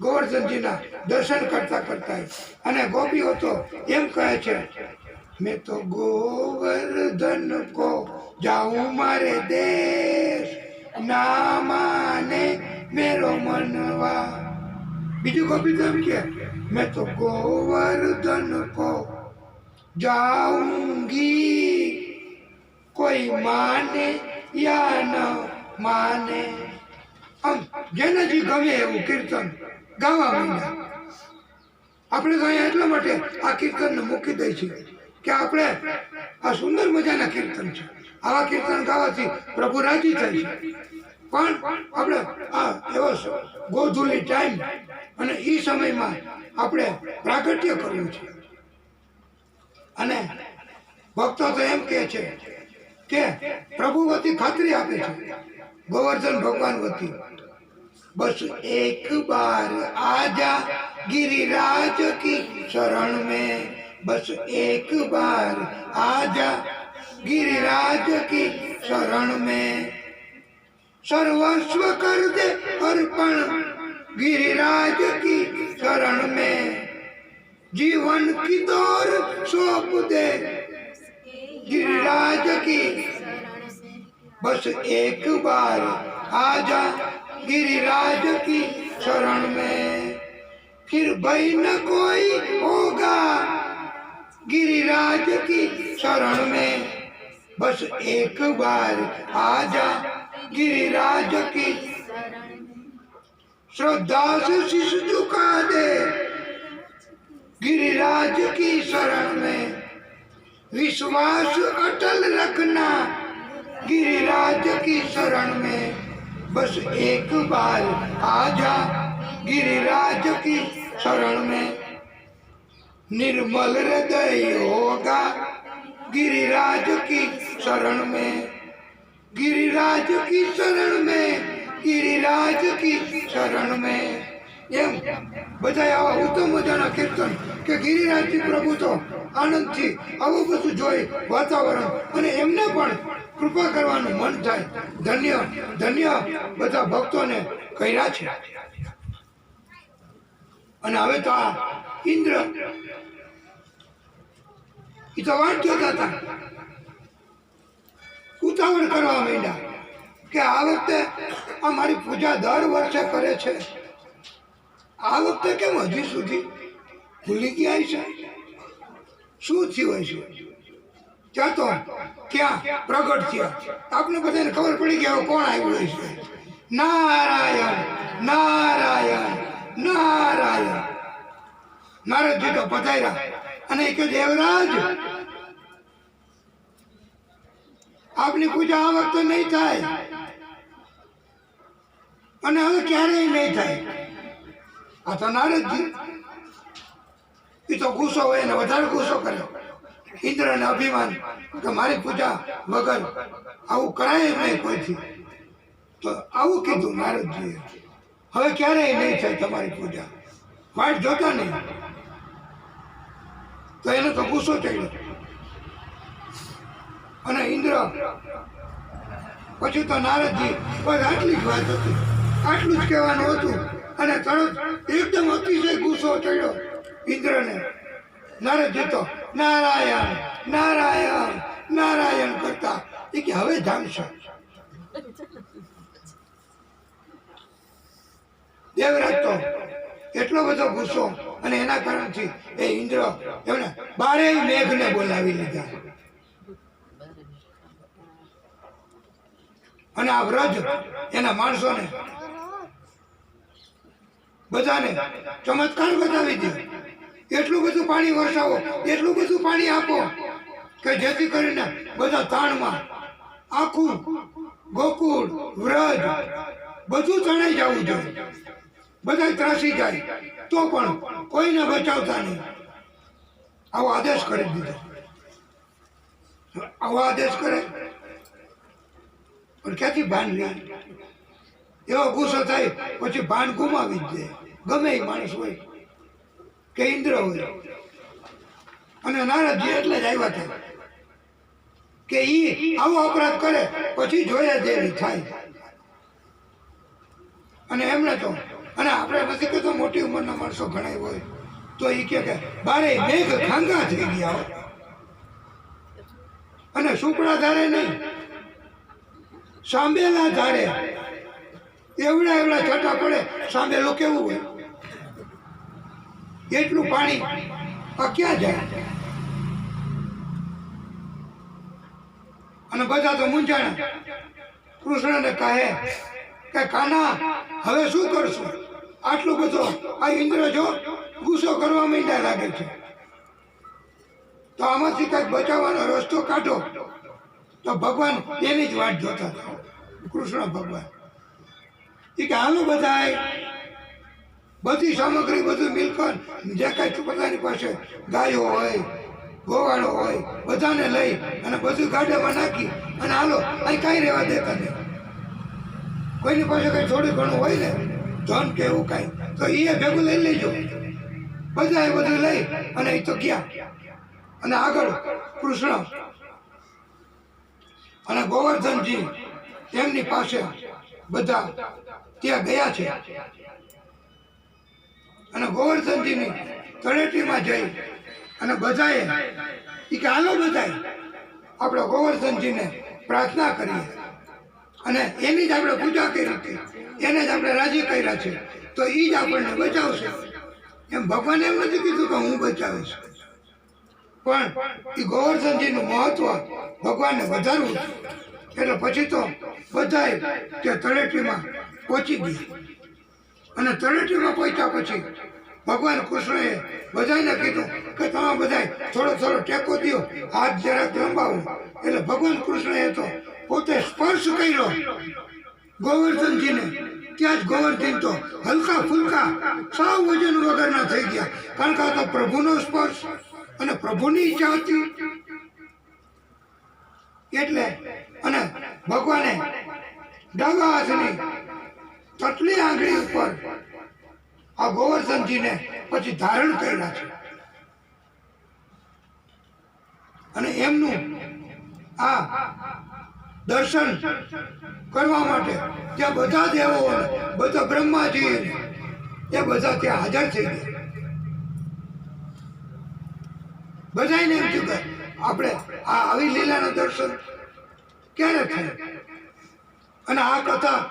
ગોવર્ધનજીના દર્શન કરતા કરતા. અને ગોપીઓ તો એમ કહે છે, મેં તો ગોવર્ધન કો જાઉં મારે દેશ, ના માને મેરો મનવા. બીજું ગોપી તો એમ કે, મેં તો ગોવર્ધન કો જાઉંગી, કોઈ માને યા ન માને. આમ જેને જે ગમે એવું કીર્તન ગાવા માંડ્યા. આપણે તો અહીંયા એટલા માટે આ કીર્તનને મૂકી દઈએ છીએ કે આપણે આ સુંદર મજાના કીર્તન છે. આવા કીર્તન ગાવાથી પ્રભુ રાજી થાય છે. પણ આપણે આ એવો ગોધુલી ટાઈમ અને એ સમયમાં આપણે પ્રાગટ્ય કરવું છે. અને ભક્તો તો એમ કહે છે કે પ્રભુ વતી ખાતરી આપે છે ગોવર્ધન ભગવાન વતી, બસ એક બાર આજા गिरिराज की शरण में, बस एक बार आजा गिरिराज की शरण में, सर्वस्व कर दे अर्पण गिरिराज की शरण में, जीवन की दौर सौंप दे गिरिराज की, बस एक बार आजा गिरिराज की शरण में, फिर भय न कोई होगा गिरिराज की शरण में, बस एक बार आजा गिरिराज की, श्रद्धा से शीश झुका दे गिरिराज की शरण में, विश्वास अटल रखना गिरिराज की शरण में, बस एक बार आजा गिरिराज की शरण में, निर्मल हृदय होगा गिरिराज की शरण में, गिरिराज की शरण में, गिरिराज की शरण में. એમ બધા આવા ઉત્તમ મજાના કીર્તન કે ગિરિરાજજી પ્રભુ તો આનંદથી આવું બધું જોઈ વાતાવરણ અને એમને પણ કૃપા કરવાનું મન થાય. ધન્ય ધન્ય બધા ભક્તોને કર્યા છે. અને હવે તો આ ઇન્દ્ર એ તો વાટ જોતા હતા, ઉતાવળ કરવા માંડ્યા કે આ વખતે આ મારી પૂજા દર વર્ષે કરે છે, આ વખતે કેમ હજી સુધી ભૂલી ગયા છે, શું થયું હશે? ત્યાં તો ક્યાં પ્રગટ થયા, આપણે બધાને ખબર પડી ગયા કોણ આવ્યું હશે. નારાયણ નારાયણ નારાયણ. નારદજી તો પધાર્યા અને કે દેવરાજ આપની પૂજા આ વખતે નહીં થાય અને હવે ક્યારેય નહીં થાય. આ તો નારદજી એ તો ગુસ્સો હોય ને વધારે ગુસ્સો કર્યો. ઇન્દ્રને અભિમાન કે મારી પૂજા વગર આવું કરાય જ નહીં કોઈથી. તો આવું કીધું નારદજીએ, હવે ક્યારેય નહીં થાય તમારી પૂજા, વાટ જોતા નહીં. તો એને તો ગુસ્સો ચડ્યો અને ઇન્દ્ર પછી તો નારદજી બસ આટલી જ વાત હતી, આટલું જ કહેવાનું હતું અને તરત એકદમ અતિશય ગુસ્સો ચડ્યો ઇન્દ્રને. નારદજી તો નારાયણ નારાયણ નારાયણ કરતા એ કે હવે જાણશે. દેવરાજ તો એટલો બધો ગુસ્સો અને એના કારણથી એ ઇન્દ્ર એમને 12 મેઘને બોલાવી લીધા. અને આ વ્રજ એના માણસોને બધાને ચમત્કાર બતાવી દે. એટલું બધું પાણી વરસાવો, એટલું બધું પાણી આપો કે જેથી કરીને બધા તાણમાં આખું ગોકુળ વ્રજ બધું તણાઈ જવું જોઈએ. બધા ત્રાસી જાય તો પણ કોઈને બચાવતા નહીં. આવો આદેશ કરી દીધો. આવો આદેશ કરે પણ ક્યાંથી ભાન લે? એવો ગુસ્સો થાય પછી ભાન ગુમાવી જ દે. ગમે એ માણસ હોય કે ઇન્દ્ર હોય. અને નારદજી એટલે જ આવ્યા હતા કે ઈ આવો અપરાધ કરે પછી જોયા જેવી થાય. અને એમને તો અને આપણે નથી કહેતો મોટી ઉંમરના માણસો ઘણા હોય તો એ કે 12 મેઘ ખાંગા થઈ ગયા હોય. અને સુપડા ધારે નહીં, સાંભેલા ધારે એવડા એવડા છાંટા પડે. સાંભેલું કેવું હોય? એટલું પાણી આ ક્યાં જાય? અને બધા તો મૂંઝાણા. કૃષ્ણને કહે કે કાના હવે શું કરશું? આટલું બધું આ ઇન્દ્ર જો ગુસ્સો કરવા માંડ્યા લાગે છે, તો આમાંથી કંઈક બચાવવાનો રસ્તો કાઢો. તો ભગવાન એની જ વાટ જોતા હતા. કૃષ્ણ ભગવાન એ કે હાલો બધાય બધી સામગ્રી બધું મિલકત જે કાંઈ પોતાની પાસે ગાયો હોય ગોવાળો હોય બધાને લઈ અને બધું ગાડામાં નાખી અને હાલો અહીં કાંઈ રહેવા દેતા નહીં. કોઈની પાસે કંઈ થોડું ઘણું હોય ને ધન કે એવું કાંઈ તો એ ભેગું લઈ લેજો. બધાએ બધું લઈ અને એ તો ગયા. અને આગળ કૃષ્ણ અને ગોવર્ધનજી એમની પાસે બધા ત્યાં ગયા છે. અને ગોવર્ધનજીની તળેટીમાં જઈ અને બધાએ એ કે હાલો બધાએ આપણે ગોવર્ધનજીને પ્રાર્થના કરીએ અને એની જ આપણે પૂજા કરી હતી, એને જ આપણે રાજી કર્યા છે, તો એ જ આપણને બચાવશે. એમ ભગવાને એમ નથી કીધું કે હું બચાવીશ, પણ એ ગોવર્ધનજીનું મહત્વ ભગવાનને વધારવું છે. એટલે પછી તો બધાએ તે તળેટીમાં પહોંચી ગયા. અને તળેટીમાં પહોંચ્યા પછી ભગવાન કૃષ્ણએ બધાને કીધું કે તમે બધા થોડો થોડો ટેકો દો, હાથ જરાક લંબાવો. એટલે ભગવાન કૃષ્ણએ તો પોતે સ્પર્શ કર્યો ગોવર્ધનજીને. ત્યાં જ ગોવર્ધન તો હલકા ફુલકા સાવ વજન વગરના થઈ ગયા. કારણ કે આ તો પ્રભુનો સ્પર્શ અને પ્રભુની ઈચ્છા હતી. એટલે અને ભગવાને ડાબા હાથની તટલી આંગળી ઉપર આ ગોવર્ધનજીને પછી ધારણ કર્યા છે. અને એમનું આ દર્શન કરવા માટે ત્યાં બધા દેવો બધા બ્રહ્માજી એ બધા ત્યાં હાજર થઈ ગયા. બધાને એમ થયું કે આપણે આ આવી લીલાના દર્શન ક્યારે થાય. અને આ કથા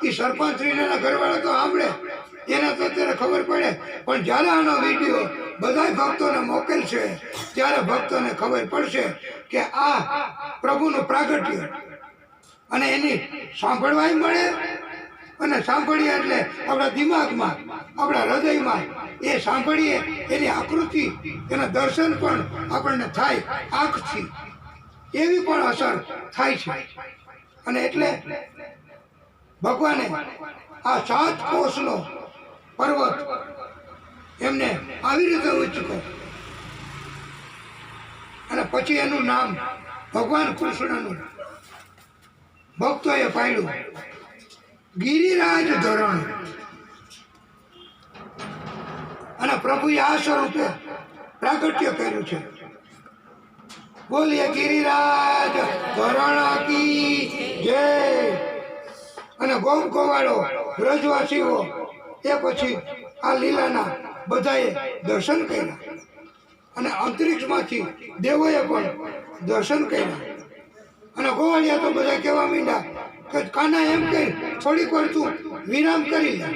એ સરપંચશ્રીના ઘરવાળા તો સાંભળે એને તો અત્યારે ખબર પડે, પણ જ્યારે આનો વિડીયો બધા ભક્તોને મોકલશે ત્યારે ભક્તોને ખબર પડશે કે આ પ્રભુનું પ્રાગટ્ય. અને એની સાંભળવાય મળે અને સાંભળીએ એટલે આપણા દિમાગમાં આપણા હૃદયમાં એ સાંભળીએ એની આકૃતિ એના દર્શન પણ આપણને થાય આંખથી, એવી પણ અસર થાય છે. અને એટલે ભગવાને આ 7 કોષનો પર્વત એમને આવી રીતે ઉચકો અને પછી એનું નામ ભગવાન કૃષ્ણનું ભક્તોએ પાડ્યું ગિરિરાજ ધરણ. અને પ્રભુએ આ સ્વરૂપે પ્રાગટ્ય કર્યું છે. બોલીએ ગિરિરાજ ધરણ કી જય. અને ગોવાળો બ્રજવાસીઓ એ પછી આ લીલાના બધાએ દર્શન કર્યા અને અંતરિક્ષમાંથી દેવોએ પણ દર્શન કર્યા અને ગોવાળિયા તો બધા કહેવા માંડ્યા કે કાના એમ કહી થોડીક વાર તું વિરામ કરી લે.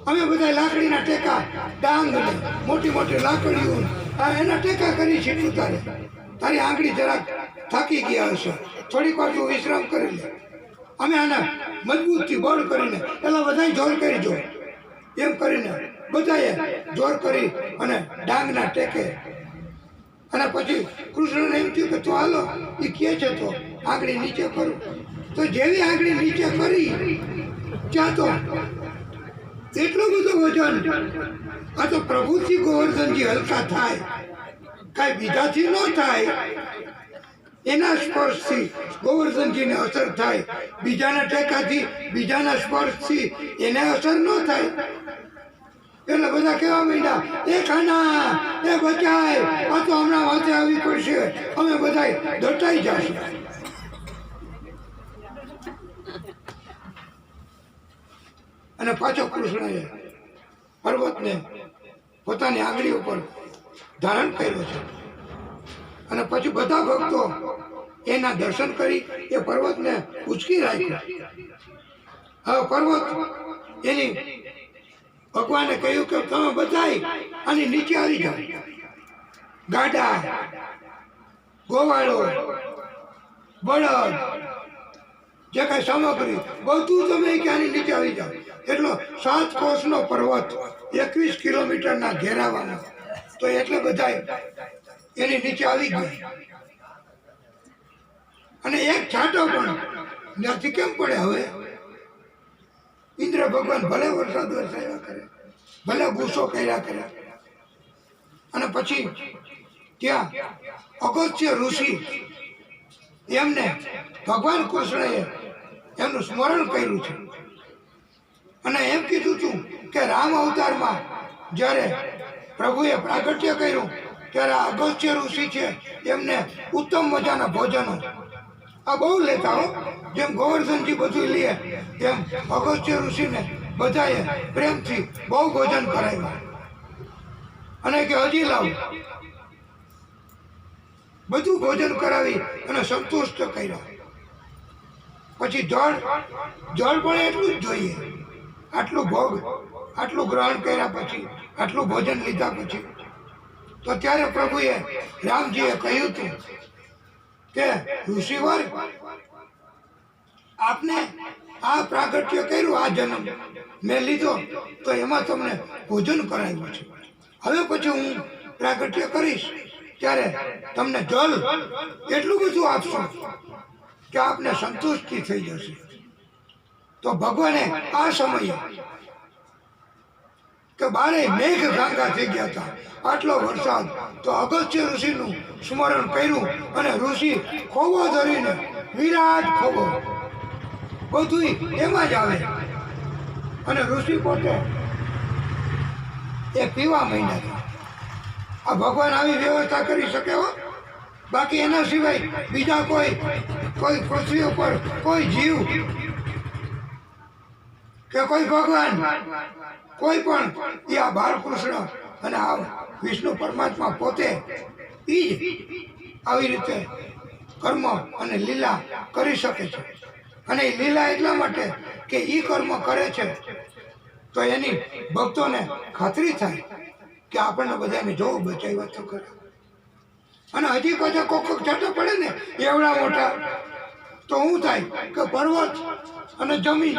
અમે બધા લાકડીના ટેકા ડાંગ મોટી મોટી લાકડીઓ એના ટેકા કરી છે. તારી આંગળી જરાક થાકી ગયા હશે, થોડીક વાર તું વિશ્રામ કરી લે. અમે આને મજબૂતથી બળ કરીને પેલા બધાય જોર કરી જો એમ કરીને બધાએ જોર કરી અને ડાંગના ટેકે અને પછી કૃષ્ણને એમ થયું કે તું હાલો એ કહે છે તો આંગળી નીચે કરું. તો જેવી આંગળી નીચે કરી ત્યાં તો એટલું બધું વજન. આ તો પ્રભુથી ગોવર્ધનજી હલકા થાય, કાંઈ બીજાથી ન થાય. એના સ્પર્શથી ગોવર્ધનજીને અસર થાય, બીજાના ટેકાથી બીજાના સ્પર્શથી એને અસર ન થાય. એટલે બધા કહેવા માંડ્યા એ ખાના એ બચાય, આ તો હમણાં વાતે આવી પડશે, અમે બધા દટાઈ જશું. અને પાછો કૃષ્ણએ પર્વતને પોતાની આંગળી ઉપર ધારણ કર્યો છે અને પછી બધા ભક્તો એના દર્શન કરી એ પર્વતને ઉચકી રાખ્યો. હવે પર્વત એની ભગવાને કહ્યું કે તમે બધાય આની નીચે આવી જાઓ. ગાડા, ગોવાળો, બળદ, જે કઈ સામગ્રી બધું તમે આની નીચે આવી જાઓ. એટલો 7 કોસનો પર્વત 21 કિલોમીટરના ઘેરાવાનો. તો એટલે બધાય એની નીચે આવી ગયા અને એક છાંટો પણ નથી કેમ પડે. હવે ઇન્દ્ર ભગવાન ભલે વરસાદ વરસાવ્યા કરે, ભલે ગુસ્સો કર્યા કરે. અને પછી ત્યાં અગસ્ત્ય ઋષિ એમને ભગવાન કૃષ્ણએ એમનું સ્મરણ કર્યું છે અને એમ કીધું હતું કે રામ અવતારમાં જ્યારે પ્રભુએ પ્રાગટ્ય કર્યું ત્યારે અગસ્ત્ય ઋષિ છે એમને ઉત્તમ મજાના ભોજનો આ બહુ લેતા હો. જેમ ગોવર્ધનજી બધું લે તેમ અગસ્ત્ય ઋષિને બધાએ પ્રેમથી બહુ ભોજન કરાવ્યા અને કે હજી લાવ. બધું ભોજન કરાવી અને સંતુષ્ટ કર્યા. પછી જળ પણ એટલું જ જોઈએ. આટલું ભોગ, આટલું ગ્રહણ કર્યા પછી, આટલું ભોજન લીધા પછી તો ત્યારે પ્રભુએ રામજીએ કહ્યું હતું કે ઋષિવર, આપને આ પ્રાગટ્ય કર્યું, આ જન્મ મેં લીધો તો એમાં તમને ભોજન કરાવ્યું છે. હવે પછી હું પ્રાગટ્ય કરીશ ત્યારે તમને જલ એટલું બધું આપશો કે આપને સંતુષ્ટિ થઈ જશે. તો ભગવાને આ સમયે કે બારે મેઘ ગાંગા થઈ ગયા હતા, આટલો વરસાદ. તો અગસ્ત્ય ઋષિનું સ્મરણ કર્યું અને ઋષિ ખોબો ધરીને વિરાટ ખોબો બધું એમાં જ આવે અને ઋષિ પોતે એ પીવા માંડ્યા હતા. આ ભગવાન આવી વ્યવસ્થા કરી શકે હો. બાકી એના સિવાય બીજા કોઈ પૃથ્વી ઉપર કોઈ જીવ કે કોઈ ભગવાન કોઈ પણ એ આ બાળકૃષ્ણ અને આ વિષ્ણુ પરમાત્મા પોતે એ જ આવી રીતે કર્મ અને લીલા કરી શકે છે. અને એ લીલા એટલા માટે કે એ કર્મ કરે છે તો એની ભક્તોને ખાતરી થાય કે આપણને બધાને જોવું બચાવ્યા તો કરે. અને હજી પાછા કોક છાંટા પડે ને એવડા મોટા તો શું થાય કે પર્વત અને જમીન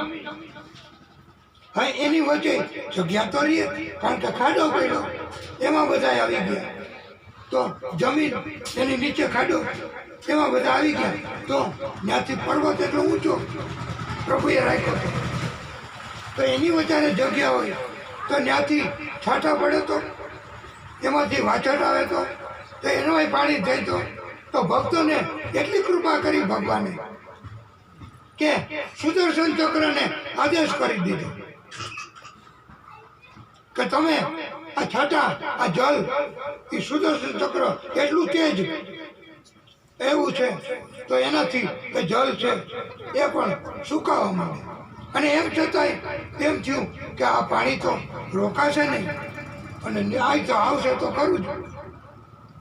હા એની વચ્ચે જગ્યા તો રહીએ, કારણ કે ખાડો પડ્યો એમાં બધા આવી ગયા. તો જમીન એની નીચે ખાડો એમાં બધા આવી ગયા. તો ત્યાંથી પર્વત એટલો ઊંચો પ્રભુએ રાખ્યો હતો. તો એની વચ્ચે જગ્યા હોય તો ત્યાંથી છાંટા પડે તો એમાંથી વાછટ આવે તો એનોય પાણી થાય તો ભક્તોને એટલી કૃપા કરી ભગવાને કે સુદર્શન ચક્રને આદેશ કરી દીધો કે તમે આ છાંટા, આ જલ, એ સુદર્શન ચક્ર એટલું તેજ એવું છે તો એનાથી એ જલ છે એ પણ સુકાવા માંડે અને એમ છતાંય એમ થયું કે આ પાણી તો રોકાશે નહીં અને ન્યાય તો આવશે તો ખરું જ.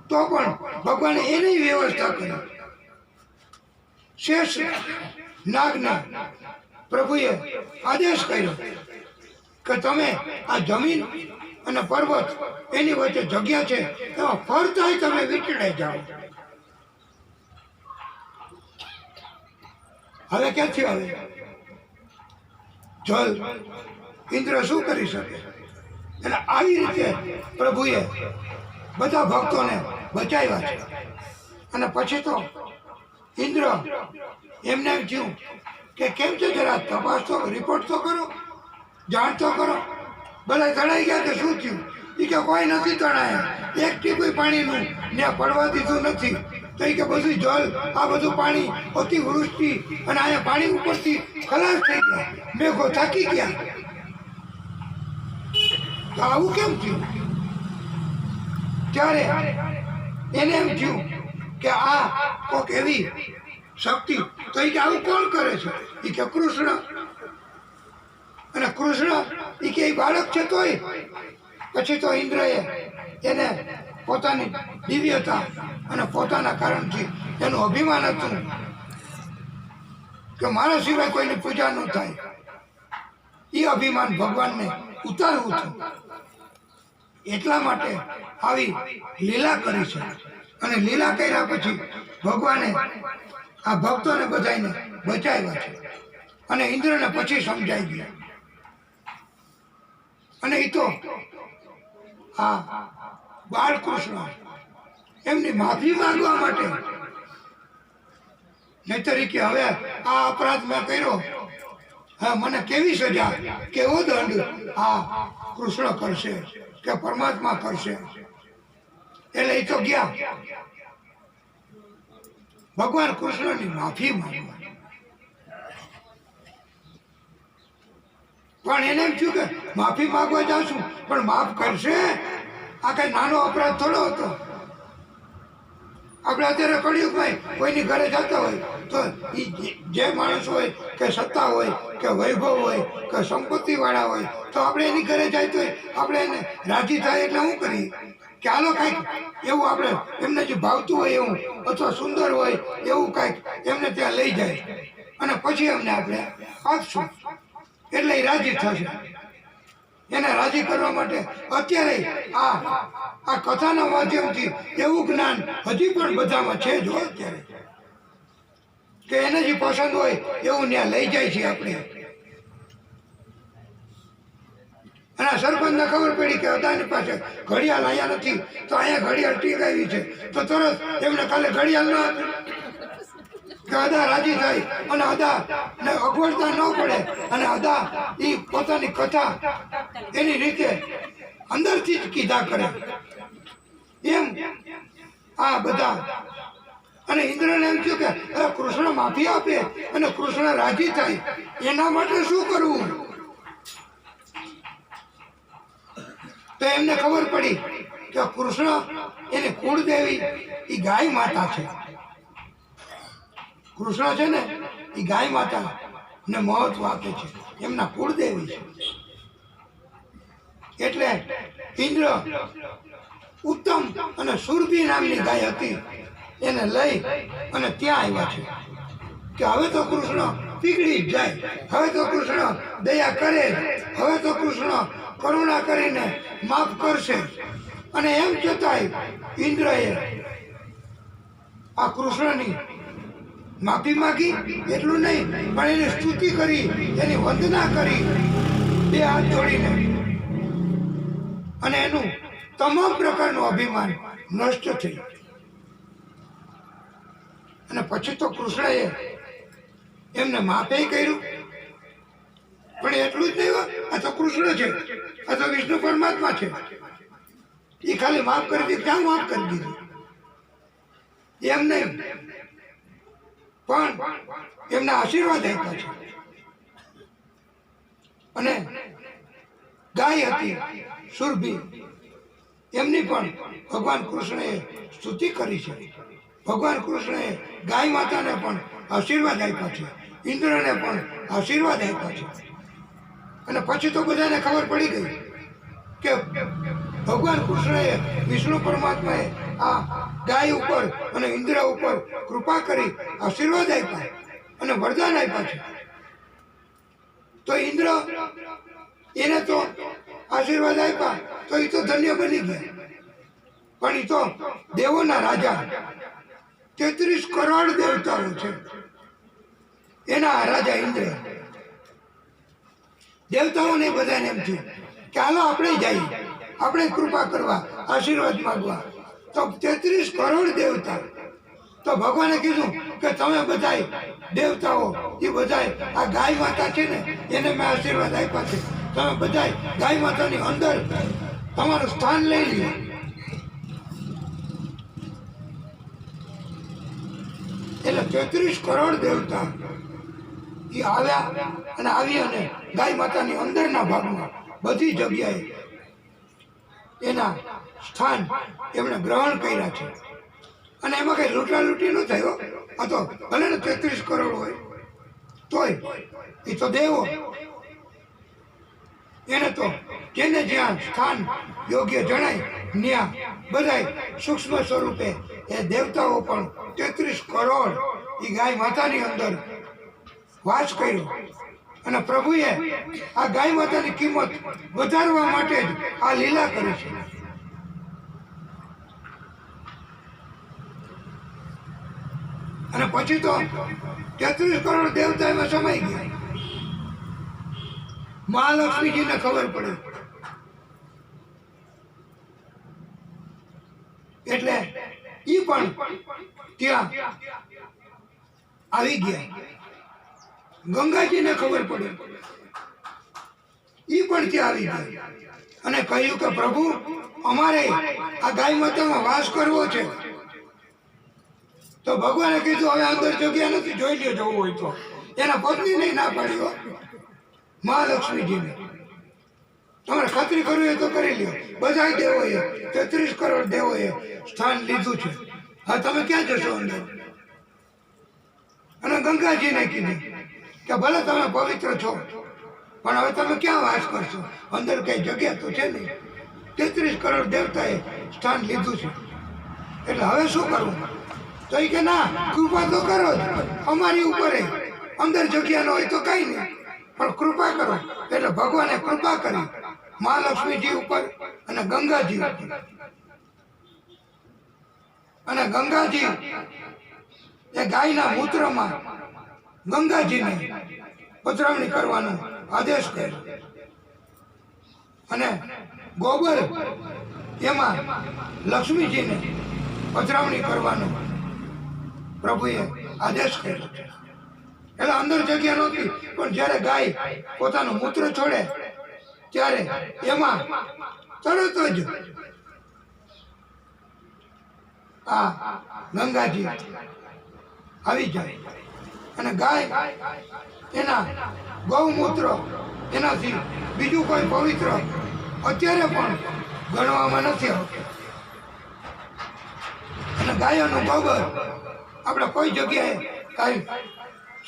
તો પણ ભગવાને એની વ્યવસ્થા કરી. શેષ નાગને પ્રભુએ આદેશ કર્યો કે તમે આ જમીન અને પર્વત એની વચ્ચે જગ્યા છે એમાં ફરતાય તમે વીંટળાઈ જાઓ. હવે ક્યાંથી આવે જલ? ઇન્દ્ર શું કરી શકે? અને આવી રીતે પ્રભુએ બધા ભક્તોને બચાવ્યા છે. અને પછી તો ઇન્દ્ર એમને એમ થયું કે કેમ છે, જરા તપાસ તો, રિપોર્ટ તો કરો, જાણ તો કરો. બધા તણાઈ ગયા કે શું થયું? એ કે કોઈ નથી તણાયા, એક ટીપું પાણીનું ત્યાં પડવા દીધું નથી. તો એ કે બધું જલ, આ બધું પાણી અતિવૃષ્ટિ અને અહીંયા પાણી ઉપરથી ખલાસ થઈ ગયા, મેઘો થાકી ગયા. તો આવું કેમ થયું? ત્યારે એને એમ થયું કે આ કોક એવી શક્તિ, તો એ કે આવું કોણ કરે છે? એ કે કૃષ્ણ. અને કૃષ્ણ એ કે એ બાળક છે તોય. પછી તો ઇન્દ્રએ એને પોતાની દિવ્યતા અને પોતાના કારણથી એનું અભિમાન હતું કે મારા સિવાય કોઈની પૂજા ન થાય. એ અભિમાન ભગવાનને ઉતારવું હતું. એટલા માટે આવી લીલા કરી છે. અને લીલા કર્યા પછી ભગવાને આ ભક્તોને બધાને બચાવ્યા છે. અને ઇન્દ્રને પછી સમજાઈ ગયા. અને એ તો આ બાળકૃષ્ણ એમની માફી માંગવા માટે, નહીતર કે હવે આ અપરાધ મેં કર્યો, હા મને કેવી સજા, કેવો દંડ આ કૃષ્ણ કરશે કે પરમાત્મા કરશે. એટલે એ તો ગયા ભગવાન કૃષ્ણની માફી માંગવા. પણ એને એમ થયું કે માફી માંગવા જાશું પણ માફ કરશે? આ કઈ નાનો અપરાધ થોડો હતો. આપણે અત્યારે કળિયુગમાં કોઈની ઘરે જતા હોય તો જે માણસ હોય કે સત્તા હોય કે વૈભવ હોય કે સંપત્તિ વાળા હોય તો આપણે એની ઘરે જાય તો આપણે એને રાજી થાય એટલે શું કરીએ કે હાલો કાંઈક એવું આપણે એમને જે ભાવતું હોય એવું અથવા સુંદર હોય એવું કાંઈક એમને ત્યાં લઈ જાય અને પછી એમને આપણે આપશું એટલે એ રાજી થશે. એને રાજી કરવા માટે અત્યારે આ કથાના માધ્યમથી એવું જ્ઞાન હજી પણ બધામાં છે જો અત્યારે કે એને જે પસંદ હોય એવું ત્યાં લઈ જાય છે આપણે. અને સરપંચને ખબર પડી કે અદાની પાસે ઘડિયાળ અહીંયા નથી તો અહીંયા ઘડિયાળ ટીકાવી છે તો તરત એમને કાલે ઘડિયાળ ન કે અદા રાજી થાય અને અદા ને અગવડતા ન પડે અને અદા એ પોતાની કથા એની રીતે અંદરથી જ કીધા કરે એમ આ બધા. અને ઇન્દ્રને એમ થયું કે કૃષ્ણ માફી આપે અને કૃષ્ણ રાજી થાય એના માટે શું કરવું? તો એમને ખબર પડી કે કૃષ્ણ એની કુળદેવી એ ગાય માતા છે. કૃષ્ણ છે ને એ ગાય માતા ને મહત્વ આપે છે, એમના કુળદેવી છે. એટલે ઇન્દ્ર ઉત્તમ અને સુરભી નામની ગાય હતી એને લઈ અને ત્યાં આવ્યા છે કે હવે તો કૃષ્ણ પીગળી જ જાય, હવે તો કૃષ્ણ દયા કરે, હવે તો કૃષ્ણ કરુણા કરીને માફ કરશે. અને એમ છતાંય ઇન્દ્રએ આ કૃષ્ણની માફી માગી એટલું નહીં પણ એની સ્તુતિ કરી, એની વંદના કરી બે હાથ જોડીને. અને એનું તમામ પ્રકારનું અભિમાન નષ્ટ થયું. અને પછી તો કૃષ્ણએ એમને માફે કર્યું. પણ એટલું જ નહીં, આ તો કૃષ્ણ છે, આ તો વિષ્ણુ પરમાત્મા છે. એ ખાલી માફ કરી દીધું, ક્યાં માફ કરી દીધું એમ નહીં, પણ એમના આશીર્વાદ આપ્યા છે. અને ગાય હતી સુરભી, એમની પણ ભગવાન કૃષ્ણએ સ્તુતિ કરી છે. ભગવાન કૃષ્ણએ ગાય માતાને પણ આશીર્વાદ આપ્યા છે, ઇન્દ્રને પણ આશીર્વાદ આપ્યા છે. અને પછી તો બધાને ખબર પડી ગઈ કે ભગવાન કૃષ્ણએ, વિષ્ણુ પરમાત્માએ આ ગાય ઉપર અને ઇન્દ્ર ઉપર કૃપા કરી આશીર્વાદ આપ્યા અને વરદાન આપ્યા છે. તો ઇન્દ્ર એને તો આશીર્વાદ આપ્યા તો એ તો ધન્ય બની ગયા, પણ એ તો દેવોના રાજા, 33 કરોડ દેવતાઓ છે એના રાજા ઇન્દ્ર. દેવતાઓને બધાને એમ થયું કે હાલો આપણે જઈએ, આપણે કૃપા કરવા, આશીર્વાદ માંગવા. તો 33 કરોડ દેવતા. તો ભગવાને કીધું કે તમે બધાય દેવતાઓ, એ બધાય આ ગાય માતા છે ને એને મેં આશીર્વાદ આપ્યા છે, તમે બધાય ગાય માતાની અંદર તમારું સ્થાન લઈ લ્યો. એટલે 33 કરોડ દેવતા એ આવ્યા અને ગાય માતાની અંદરના ભાગમાં બધી જગ્યાએ એના સ્થાન એમણે ગ્રહણ કર્યા છે. અને એમાં કઈ લૂંટાલૂંટી ન થયો. આ તો ભલે ને 33 કરોડ હોય તોય એ તો દેવો, એને તો જેને જ્યાં સ્થાન યોગ્ય જણાય ત્યાં બધાય સૂક્ષ્મ સ્વરૂપે એ દેવતાઓ પણ 33 કરોડ એ ગાય માતાની અંદર વાસ કર્યો. અને પ્રભુએ આ ગાય માતાની કિંમત વધારવા માટે જ આ લીલા કરી છે. અને પછી તો 33 કરોડ દેવતા એમાં સમાઈ ગયા. મહાલક્ષ્મીજીને ખબર પડે એટલે ઈ પણ ત્યાં આવી ગયા. ગંગાજીને ખબર પડી, ઈ પણ ત્યાં આવી ગયા અને કહ્યું કે પ્રભુ, અમારે આ ગાય માતામાં વાસ કરવો છે. તો ભગવાને કીધું હવે અંદર જગ્યા નથી, જોઈ લ્યો જવું હોય તો. એના પત્નીને ના પાડ્યો, મહાલક્ષ્મીજીને. તમારે ખાતરી કરવી હોય તો કરી લ્યો. બધા દેવોએ, 33 કરોડ દેવોએ સ્થાન લીધું છે. હા, તમે ક્યાં જશો અંદર? અને ગંગાજીને કીધું કે ભલે તમે પવિત્ર છો, પણ હવે તમે ક્યાં વાસ કરશો? અંદર કઈ જગ્યા તો છે નહીં. 33 કરોડ દેવતાએ સ્થાન લીધું છે, એટલે હવે શું કરવું? તો એ કે ના, કૃપા તો કરો જ અમારી ઉપર. અંદર જગ્યા ન હોય તો કઈ નહીં, પણ કૃપા કરો. એટલે ભગવાને કૃપા કરી મહાલક્ષ્મીજી ઉપર અને ગંગાજી ઉપર. અને ગંગાજી એ ગાયના મૂત્રમાં ગંગાજીને પધરામણી કરવાનો આદેશ કર્યો. અને ગોબર એમાં લક્ષ્મીજીને પધરામણી કરવાનો પ્રભુએ આદેશ કર્યો છે. એટલે અંદર જગ્યા નહોતી, પણ જ્યારે ગાય પોતાનું મૂત્ર છોડે ત્યારે એમાં તરત જ આ ગંગાજી આવી જાય. અને ગાય એના ગૌમૂત્ર એનાથી બીજું કોઈ પવિત્ર અત્યારે પણ ગણવામાં નથી આવતું. અને ગાયનું ગોબર આપણે કોઈ જગ્યાએ કાંઈ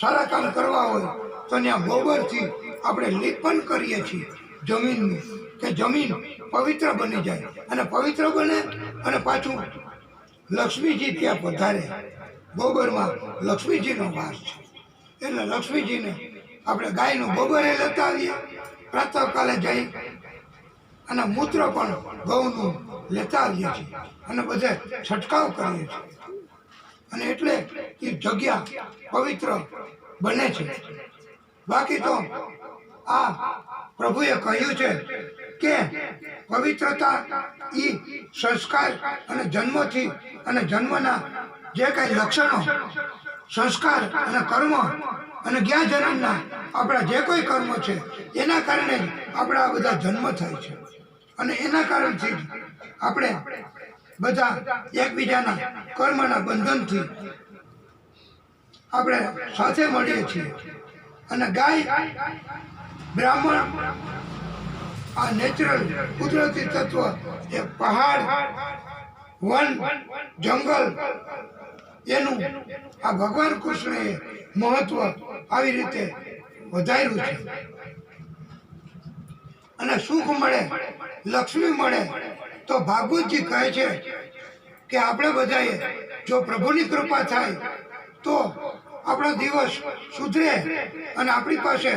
સારા કામ કરવા હોય તો ત્યાં ગોબરથી આપણે લેપન કરીએ છીએ જમીનનું, કે જમીન પવિત્ર બની જાય. અને પવિત્ર બને અને પાછું લક્ષ્મીજી ત્યાં પધારે. ગોબરમાં લક્ષ્મીજીનો વાસ છે, એટલે લક્ષ્મીજીને આપણે ગાયનું ગોબર એ લેતા આવીએ, પ્રાતઃકાલે જઈ અને મૂત્ર પણ ગૌનું લેતા આવીએ છીએ અને બધે છંટકાવ કરીએ છીએ. અને એટલે એ જગ્યા પવિત્ર બને છે. બાકી તો આ પ્રભુએ કહ્યું છે કે પવિત્રતા એ સંસ્કાર અને જન્મથી અને જન્મના જે કાંઈ લક્ષણો, સંસ્કાર અને કર્મ અને જ્ઞાન જન્મના આપણા જે કોઈ કર્મ છે એના કારણે જ આપણા બધા જન્મ થાય છે. અને એના કારણથી આપણે બધા એકબીજાના કર્મના બંધનથી આપણે સાથે મળીએ છીએ. અને ગાય, બ્રાહ્મણ, આ નેચરલ કુદરતી તત્વ, એ પહાડ, વન, જંગલ એનું આ ભગવાન કૃષ્ણએ મહત્વ આવી રીતે વધાર્યું છે. અને સુખ મળે, લક્ષ્મી મળે તો ભાગવતજી કહે છે કે આપણે બધાએ જો પ્રભુની કૃપા થાય તો આપણો દિવસ સુધરે અને આપણી પાસે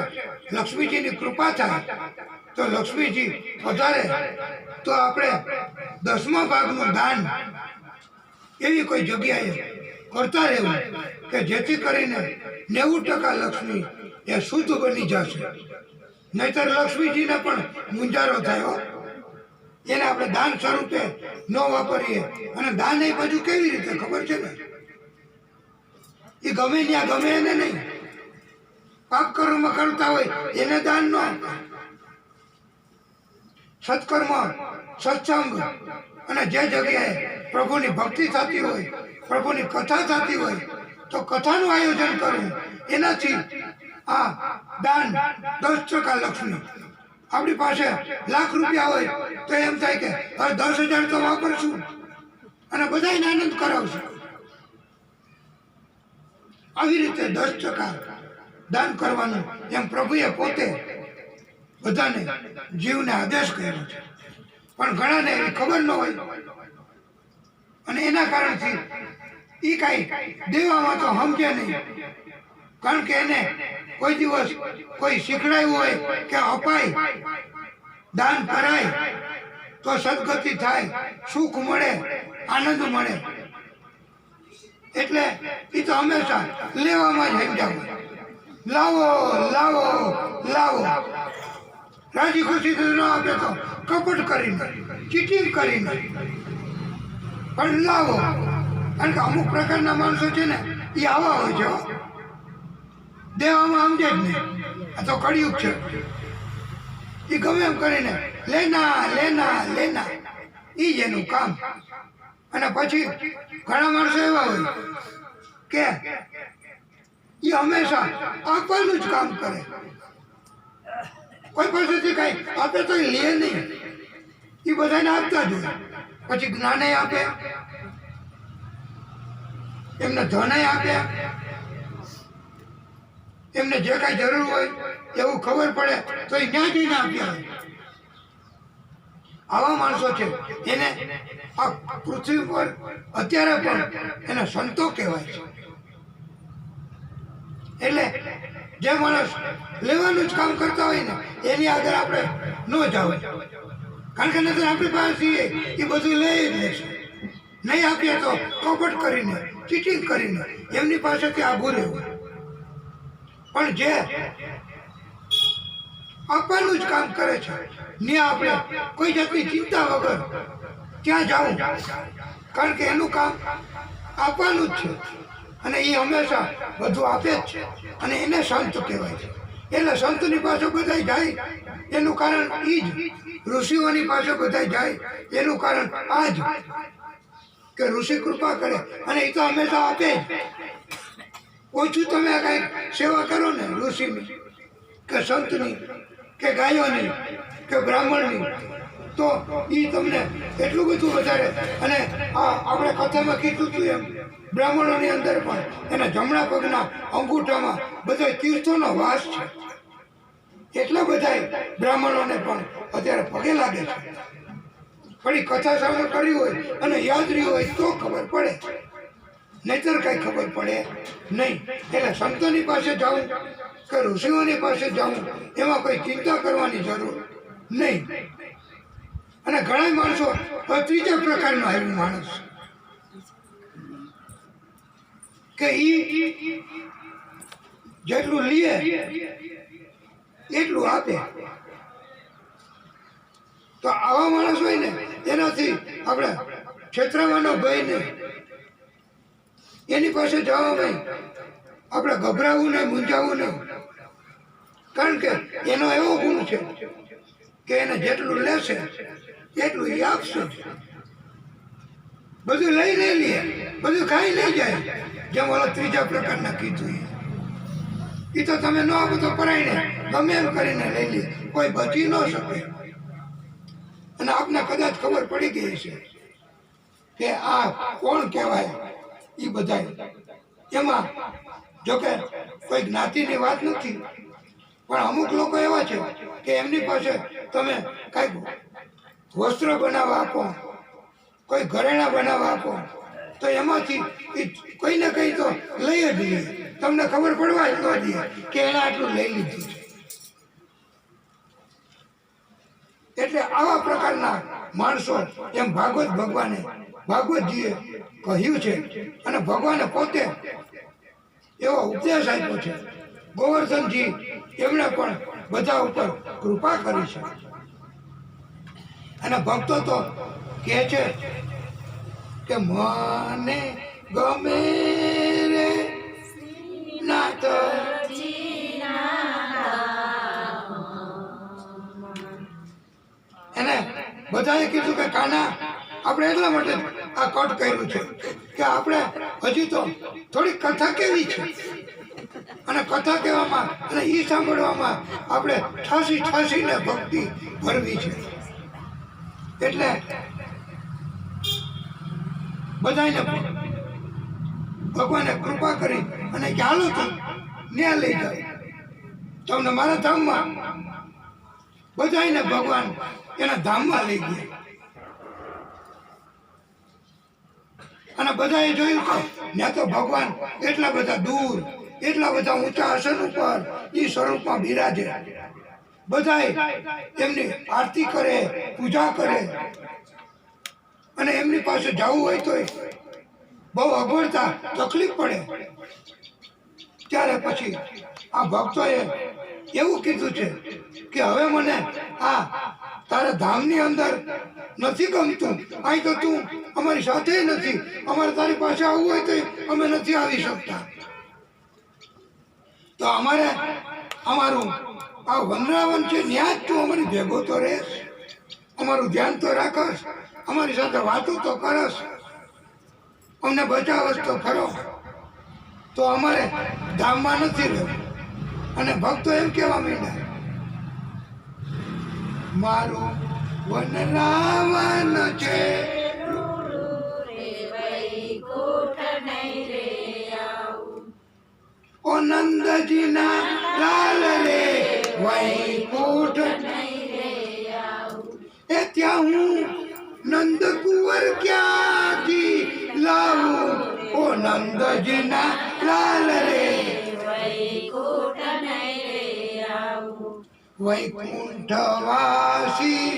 લક્ષ્મીજીની કૃપા થાય તો લક્ષ્મીજી વધારે તો આપણે 10મા ભાગનું દાન એવી કોઈ જગ્યાએ કરતા રહેવું કે જેથી કરીને 90% લક્ષ્મી એ શુદ્ધ બની જશે. નહીતર લક્ષ્મીજીને પણ મુંજારો થયો, એને આપણે દાન સ્વરૂપે ન વાપરીએ. અને દાન એ બાજુ કેવી રીતે ખબર છે ને, એ ગમે ત્યાં ગમે એને નહીં. પાપ કર્મ કરતા હોય એને દાન ન આપે. સત્કર્મ, સત્સંગ અને જે જગ્યાએ પ્રભુની ભક્તિ થતી હોય, પ્રભુની કથા થતી હોય તો કથાનું આયોજન કરવું. એનાથી આ દાન 10% લક્ષ્મી. આપણી પાસે લાખ રૂપિયા હોય તો એમ થાય કે હવે 10,000 તો વાપરશું અને બધાને આનંદ કરાવશું. આવી રીતે 10% દાન કરવાનું એમ પ્રભુએ પોતે બધાને જીવને આદેશ કર્યો છે. પણ ઘણાને એવી ખબર ન હોય અને એના કારણથી એ કાંઈ દેવામાં તો સમજે નહીં. કારણ કે એને કોઈ દિવસ કોઈ શીખડાયું હોય કે અપાય, દાન કરાય તો સદગતિ થાય, સુખ મળે, આનંદ મળે. એટલે એ તો હંમેશા લેવામાં જ સમજાવે. લાવો લાવો લાવો, રાજી ખુશી ન આપે તો કપટ કરીને, ચીટિંગ કરીને પણ લાવો. કારણ કે અમુક પ્રકારના માણસો છે ને એ આવા હોય છે, દેવામાં સમજે જ નહીં. આ તો કળિયુગ છે. એ ગમે એમ કરીને લેના લેના લેના, એ જ એનું કામ. અને પછી ઘણા માણસો એવા હોય કે એ હંમેશા આપવાનું જ કામ કરે. કોઈ પાસેથી કાંઈ આપે તો એ લે નહીં, એ બધાને આપતા જ હોય. પછી જ્ઞાને આપે, એમને ધને આપે, એમને જે કાંઈ જરૂર હોય એવું ખબર પડે તો એ ત્યાં જઈને આપ્યા હોય. આવા માણસો છે એને આ પૃથ્વી પર અત્યારે પણ એને સંતો કહેવાય છે. એટલે જે માણસ લેવાનું જ કામ કરતા હોય ને એની આગળ આપણે ન જવું. કારણ કે નજર આપણી પાસે એ બધું લઈ જ લેશે. નહીં આપીએ તો કપટ કરીને, ચીટિંગ કરીને એમની પાસેથી આઘું રહેવું. પણ જે આપવાનું જ કામ કરે છે ને આપણે કોઈ જાતની ચિંતા વગર ત્યાં જવું. કારણ કે એનું કામ આપવાનું જ છે અને એ હંમેશા બધું આપે જ છે અને એને સંત કહેવાય છે. એટલે સંતની પાસે બધા જાય એનું કારણ એ જ, ઋષિઓની પાસે બધા જાય એનું કારણ આ જ કે ઋષિ કૃપા કરે અને એ તો હંમેશા આપે જ. ઓછું તમે કાંઈક સેવા કરો ને ઋષિની કે સંતની કે ગાયોની કે બ્રાહ્મણની તો એ તમને એટલું બધું વધારે. અને આપણે કથામાં કીધું હતું એમ બ્રાહ્મણોની અંદર પણ એના જમણા પગના અંગૂઠામાં બધા તીર્થોનો વાસ છે. એટલા બધા બ્રાહ્મણોને પણ અત્યારે પગે લાગે છે. પણ એ કથા સામે કરી હોય અને યાદ રહ્યું હોય તો ખબર પડે, નહીતર કાંઈ ખબર પડે નહીં. એટલે સંતોની પાસે જાઉં કે ઋષિઓની પાસે જાઉં એમાં કોઈ ચિંતા કરવાની જરૂર નહીં. અને ઘણા માણસો ત્રીજા પ્રકારનો આવ્યું માણસ કે એ જેટલું લે એટલું આપે. તો આવા માણસ હોય ને એનાથી આપણે છેતરાવાનો ભય નહીં. એની પાસે જવામાં આપણે ગભરાવું નહીં, મૂંઝાવું નહીં. કારણ કે એનો એવો ગુણ છે કે એને જેટલું લેશે એટલું એ આપશે. બધું લઈ નહીં લે, બધું ખાઈ લઈ જાય. જેમ ઓલા ત્રીજા પ્રકારના કીધું એ તો તમે ન આપો તો પરાઈને ગમે એમ કરીને લઈ લે, કોઈ બચી ન શકે. અને આપને કદાચ ખબર પડી ગઈ છે કે આ કોણ કહેવાય એ બધા એમાં જોકે કોઈ જ્ઞાતિની વાત નથી, પણ અમુક લોકો એવા છે કે એમની પાસે તમે કાંઈક વસ્ત્ર બનાવવા આપો, કોઈ ઘરેણાં બનાવવા આપો, તો એમાંથી કંઈ ને કંઈ તો લઈ જ લે, તમને ખબર પડવા જ ન દે કે એણે આટલું લઈ લીધું છે. એટલે આવા પ્રકારના માણસો એમ ભાગવતજીએ કહ્યું છે, અને ભગવાને પોતે એવો ઉપદેશ આપ્યો છે. ગોવર્ધનજી એમણે પણ બધા ઉપર કૃપા કરી છે, અને ભક્તો તો કહે છે કે મને ગમે રે નાથ એને બધાએ કીધું કે કાના આપણે એટલા માટે આ કટ કર્યું છે કે આપણે હજી તો થોડીક કથા કેવી છે, અને કથા કહેવામાં અને એ સાંભળવામાં આપણે ઠાસીને ભક્તિ ભરવી છે. એટલે બધાને ભગવાને કૃપા કરી અને કે હાલો તો ન્યા લઈ જાય તમને મારા ધામમાં. બધાને ભગવાન એના ધામમાં લઈ ગયા, અને બધાએ જોયું કે ત્યાં તો ભગવાન એટલા બધા દૂર, એટલા બધા ઊંચા આસન ઉપર એ સ્વરૂપમાં બિરાજે. બધાએ એમની આરતી કરે, પૂજા કરે, અને એમની પાસે જવું હોય તો બહુ અગવડતા તકલીફ પડે. ત્યારે પછી આ ભક્તોએ એવું કીધું છે કે હવે મને આ તારા ધામની અંદર નથી ગમતું, અહીં તો તું અમારી સાથે નથી, અમારે તારી પાસે આવવું હોય તો અમે નથી આવી શકતા, તો અમારે અમારું આ વનરાવન છે ત્યાં જ તું અમારી ભેગો તો રહેશ, અમારું ધ્યાન તો રાખશ, અમારી સાથે વાતો તો કરશ, અમને બચાવશ તો ખરો, તો અમારે ધામમાં નથી રહેવું. અને ભક્તો એમ કહેવા માંડ્યા મારું વનરાવન છે ઓ નંદજીના લાલ રે વૈકુંઠ એ ત્યાં હું નંદ કુંવર ક્યાંથી લાવું ઓ નંદજીના લાલ રે વૈકુંઠવાસી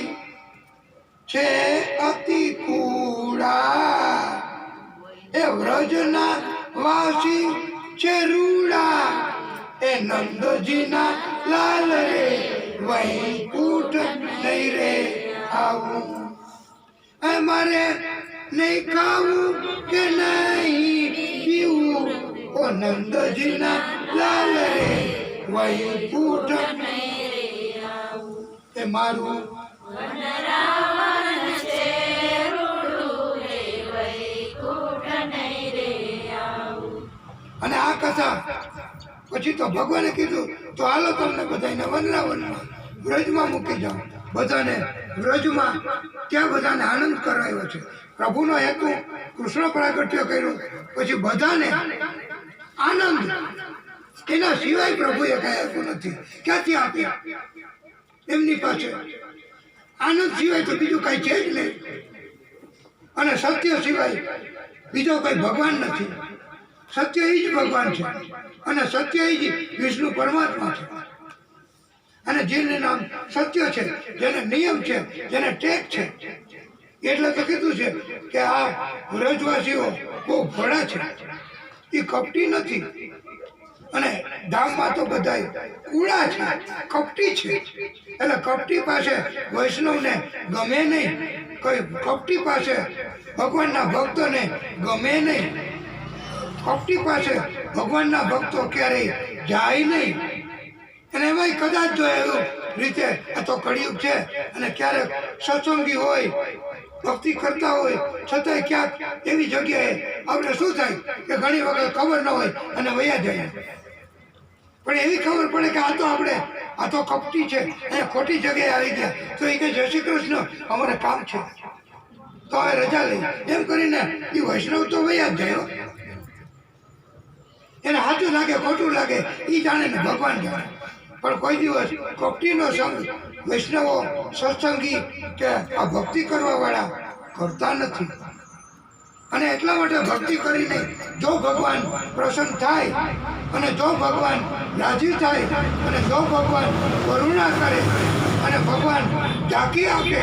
છે અતિ કુડા એ વ્રજના વાસી છે રૂડા એ નંદજીના લાલ રે વૈકુંઠ નહીં રે આવું. એ મારે નહીં ખાવું કે નહીં પીવું ઓ નંદજીના લાલ રે વૈકુંઠ એ મારું અને આ કથા પછી તો ભગવાને કીધું તો હાલો તમને બધાને વનરાવનમાં વ્રજમાં મૂકી જાઓ. બધાને વ્રજમાં ત્યાં બધાને આનંદ કરાયો છે. પ્રભુનો હેતુ કૃષ્ણ પ્રાગટ્ય કર્યું, પછી બધાને આનંદ, એના સિવાય પ્રભુએ કઈ આપ્યું નથી. ક્યાંથી આપ્યા? એમની પાસે આનંદ સિવાય તો બીજું કઈ છે જ નહીં, અને સત્ય સિવાય બીજો કઈ ભગવાન નથી. સત્ય એ જ ભગવાન છે, અને સત્ય એ જ વિષ્ણુ પરમાત્મા છે. અને જેને નામ સત્ય છે, જેને નિયમ છે, જેને ટેક છે, એટલે તો કીધું છે કે આ વ્રજવાસીઓ બહુ ભોળા છે, એ કપટી નથી. અને ધામમાં તો બધા કુળા છે, કપટી છે. એટલે કપટી પાસે વૈષ્ણવને ગમે નહીં, કોઈ કપટી પાસે ભગવાનના ભક્તોને ગમે નહીં, કપટી પાસે ભગવાનના ભક્તો ક્યારેય જાય નહીં. અને એમાંય કદાચ જો એવું રીતે આ તો કળિયુગ છે, અને ક્યારેક સત્સંગી હોય, ભક્તિ કરતા હોય, છતાંય ક્યાંક એવી જગ્યાએ આપણે શું થાય કે ઘણી વખત ખબર ન હોય અને વયા જાય, પણ એવી ખબર પડે કે આ તો આપણે આ તો કપટી છે અને ખોટી જગ્યાએ આવી ગયા, તો એ કે જય શ્રી કૃષ્ણ અમારે કામ છે તો હવે રજા લઈ, એમ કરીને એ વૈષ્ણવ તો વયા જ જાય. એને સાચું લાગે ખોટું લાગે એ જાણે ને ભગવાન જાણે, પણ કોઈ દિવસ કપટીનો સંગ વૈષ્ણવો સત્સંગી કે આ ભક્તિ કરવાવાળા કરતા નથી. અને એટલા માટે ભક્તિ કરીને જો ભગવાન પ્રસન્ન થાય અને જો ભગવાન રાજી થાય અને જો ભગવાન કરુણા કરે અને ભગવાન ઝાંકી આપે,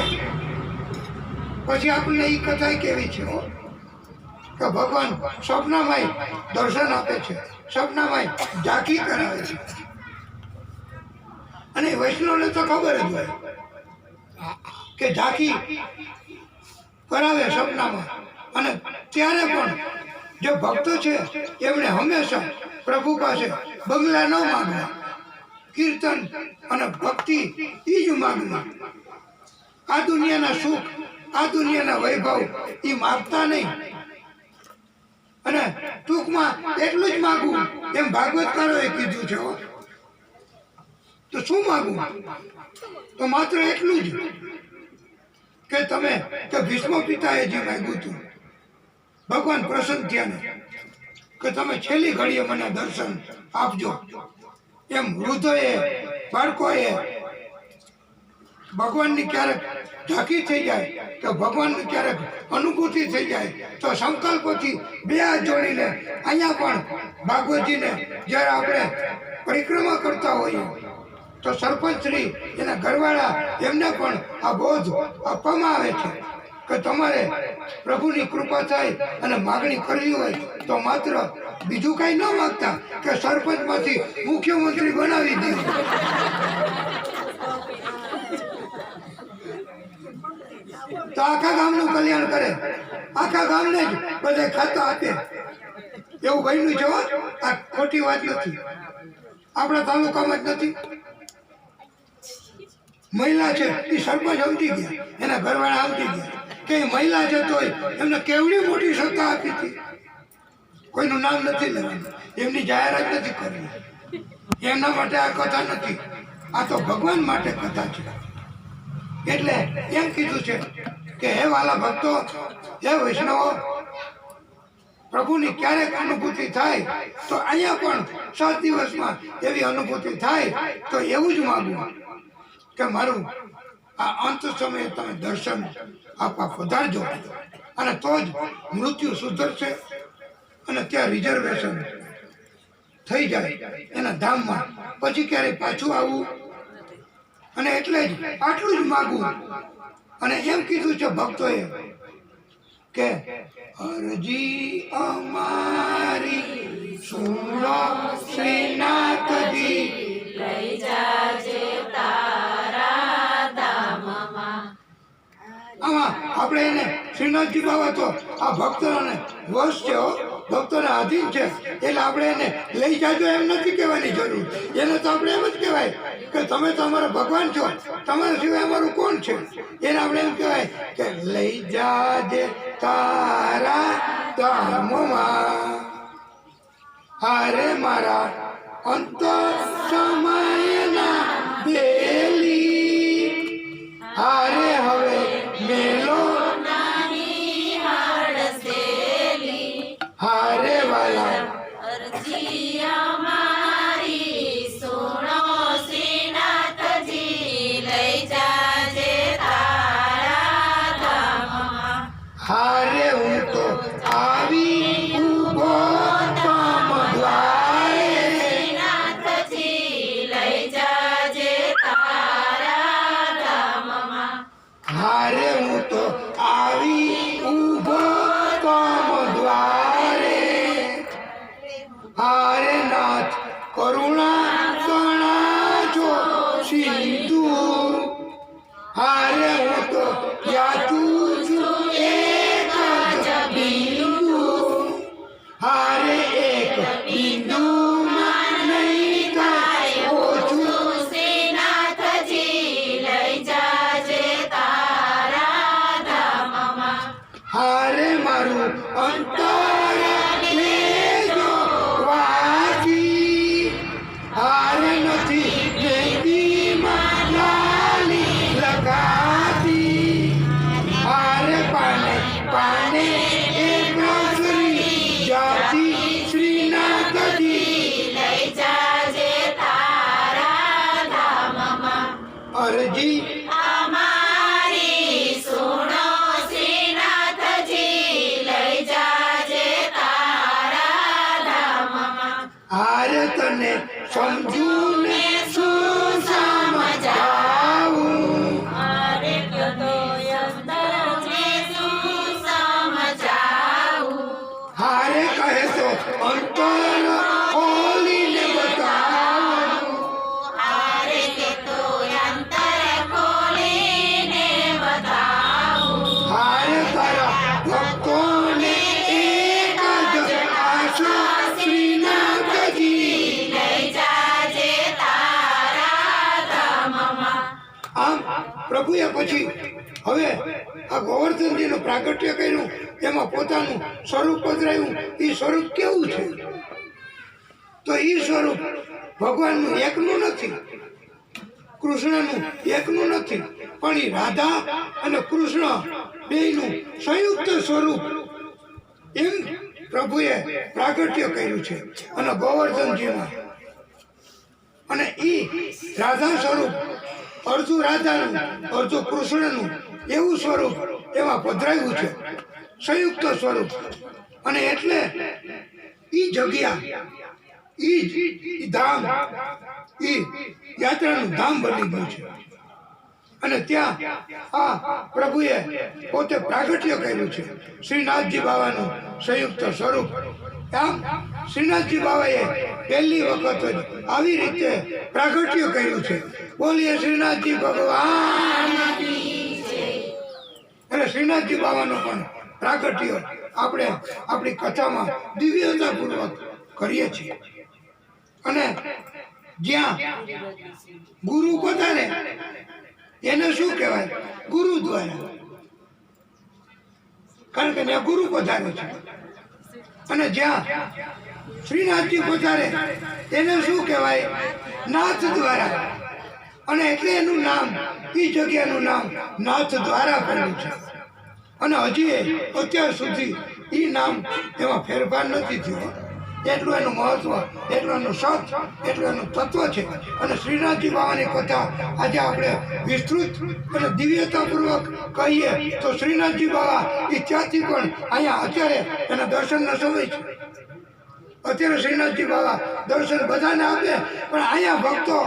પછી આપણને એ કથા કેવી છે કે ભગવાન સ્વપ્નમાં દર્શન આપે છે, સ્વપ્નમાં ઝાંકી કરાવે છે. અને વૈષ્ણવને તો ખબર જ હોય કે ઝાંકી કરાવે સપનામાં. અને ત્યારે પણ જે ભક્તો છે એમણે હંમેશા પ્રભુ પાસે બંગલા ન માગવા, કીર્તન અને ભક્તિ એ જ માગવા. આ દુનિયાના સુખ, આ દુનિયાના વૈભવ એ માગતા નહીં. અને ટૂંકમાં એટલું જ માગવું એમ ભાગવતકારોએ કીધું છે. તો શું માગવું? તો માત્ર એટલું જ કે તમે કે ભીષ્મ પિતાએ જે માગ્યું હતું, ભગવાન પ્રસન્ન થયા ને કે તમે છેલ્લી ઘડીએ મને દર્શન આપજો. એમ વૃદ્ધોએ, બાળકોએ ભગવાનની ક્યારેક ઝાંકી થઈ જાય કે ભગવાનની ક્યારેક અનુભૂતિ થઈ જાય તો સંકલ્પથી બે હાથ જોડીને અહીંયા પણ ભાગવતજીને જ્યારે આપણે પરિક્રમા કરતા હોઈએ તો સરપંચ શ્રી એના ઘરવાળા એમને પણ આ બોધ આપવામાં આવે છે કે તમારે પ્રભુની કૃપા થાય અને માગણી કરવી હોય તો માત્ર બીજું કાંઈ ન માગતા કે સરપંચમાંથી મુખ્યમંત્રી બનાવી દે. તો આખા ગામનું કલ્યાણ કરે, આખા ગામને જ બધા ખાતા આપે. એવું બન્યું છે. આ ખોટી વાત નથી, આપણા તાલુકામાં જ નથી. મહિલા છે એ સરપંચ સમજી ગયા, એના ઘરવાળા સમજી ગયા કે મહિલા છે તોય એમને કેવડી મોટી સત્તા આપી હતી. કોઈનું નામ નથી લેવાનું, એમની જાહેરાત નથી કરવી. એમના માટે આ કથા નથી, આ તો ભગવાન માટે કથા છે. એટલે એમ કીધું છે કે હે વાલા ભક્તો, હે વૈષ્ણવો, પ્રભુની ક્યારેક અનુભૂતિ થાય તો અહીંયા પણ 7 દિવસમાં એવી અનુભૂતિ થાય તો એવું જ માગવું કે મારું આ અંત સમયે તમે દર્શન આપવા પધારજો. અને તો જ મૃત્યુ સુધરશે અને ત્યાં રિઝર્વેશન થઈ જાય એના ધામમાં, પછી ક્યારેય પાછું આવવું. અને એટલે જ આટલું જ માગવું. અને એમ કીધું છે ભક્તોએ કે અરજી અમારી સુનો શ્રીનાથજી, લઈ જાજે તારા ધામમાં. આમાં આપણે એને શ્રીનાથજી બાબા તો આ ભક્તોને વશ છે, ભક્તોને આધીન છે. એટલે આપણે એને લઈ જાજો એમ નથી કહેવાની જરૂર. એને તો આપણે એમ જ કહેવાય કે તમે તો અમારા ભગવાન છો, તમારા સિવાય અમારું કોણ છે. એને આપણે એમ કહેવાય કે લઈ જાજે તારા ધામમાં, હારે મારા અંતર સમયના બેલી, હારે હવે મેલો હારે વાલા અરજી અમારી સુનો શ્રીનાથજી, લઈ જાજે તારા ધામમાં. હારે હું તો આવી ઊભો તમ દ્વારે, શ્રીનાથજી, લઈ જાજે તારા ધામમાં. હારે હું તો આવી ઊભો તમ દ્વારે, હારે નાથ કરુણા કણાજો સિંધુ, હારે હું તો યાચું છું એક જ બિંદુ, હારે એક બિંદુમાં નહીં થાય ઓછું. શ્રીનાથજી, લઈ જાજે તારા ધામમાં. હારે મારું અંતર લેજો વાંચી, હારે નથી જયંતીમાં લાલી લગાતી, હારે પાને પાને એક શ્રી જાતિ શ્રીનાથજી, બીજુને શું સમજાવું? અરે તો અંતરને શું સમજાવું? હારે કહે તો અંતર ખોલીને બતાવું. હારે કે તો અંતર ખોલીને બતાવું. હારે તારા ભક્તોને એક જ આશા શ્રીનાથજી. લઈ જાજે તારા ધામમાં. આમ પ્રભુએ પછી હવે આ ગોવર્ધનજીનું પ્રાગટ્ય કર્યું, એમાં પોતાનું સ્વરૂપ પધરાયું. એ સ્વરૂપ કેવું છે? તો એ સ્વરૂપ ભગવાનનું એકનું નથી, કૃષ્ણનું એકનું નથી, પણ એ રાધા અને કૃષ્ણ બેયનું સંયુક્ત સ્વરૂપ એમ પ્રભુએ પ્રાગટ્ય કર્યું છે. અને ગોવર્ધનજીમાં અને એ રાધા સ્વરૂપ અર્ધું રાધાનું અર્ધું કૃષ્ણનું એવું સ્વરૂપ એમાં પધરાયું છે, સંયુક્ત સ્વરૂપ. અને એટલે એ જગ્યા, એ ધામ, એ યાત્રાનું ધામ બની ગયું છે. અને ત્યાં આ પ્રભુએ પોતે પ્રાગટ્ય કર્યું છે, શ્રીનાથજી બાવાનું સંયુક્ત સ્વરૂપ. આમ શ્રીનાથજી બાવાએ પહેલી વખત જ આવી રીતે પ્રાગટ્ય કર્યું છે. બોલીએ શ્રીનાથજી ભગવાન. એટલે શ્રીનાથજી બાવાનો પણ પ્રાગટ્ય આપણે આપણી કથામાં દિવ્યતાપૂર્વક કરીએ છીએ. અને જ્યાં ગુરુ પધારે એને શું કહેવાય? ગુરુદ્વારા. કારણ કે ત્યાં ગુરુ પધારે છે. અને જ્યાં શ્રીનાથજી પધારે એને શું કહેવાય? નાથ દ્વારા. અને એટલે એનું નામ, એ જગ્યાનું નામ નાથ દ્વારા પડ્યું છે. અને હજી અત્યાર સુધી એ નામ એમાં ફેરફાર નથી થયો. એટલું એનું મહત્વ, એટલું એનું સત, એટલું એનું તત્વ છે. અને શ્રીનાથજી બાવાની કથા આજે આપણે વિસ્તૃત અને દિવ્યતાપૂર્વક કહીએ તો શ્રીનાથજી બાવા એ ત્યાંથી પણ અહીંયા અત્યારે એના દર્શનનો સમય છે. અત્યારે શ્રીનાથજી બાવા દર્શન બધાને આપે, પણ અહીંયા ભક્તો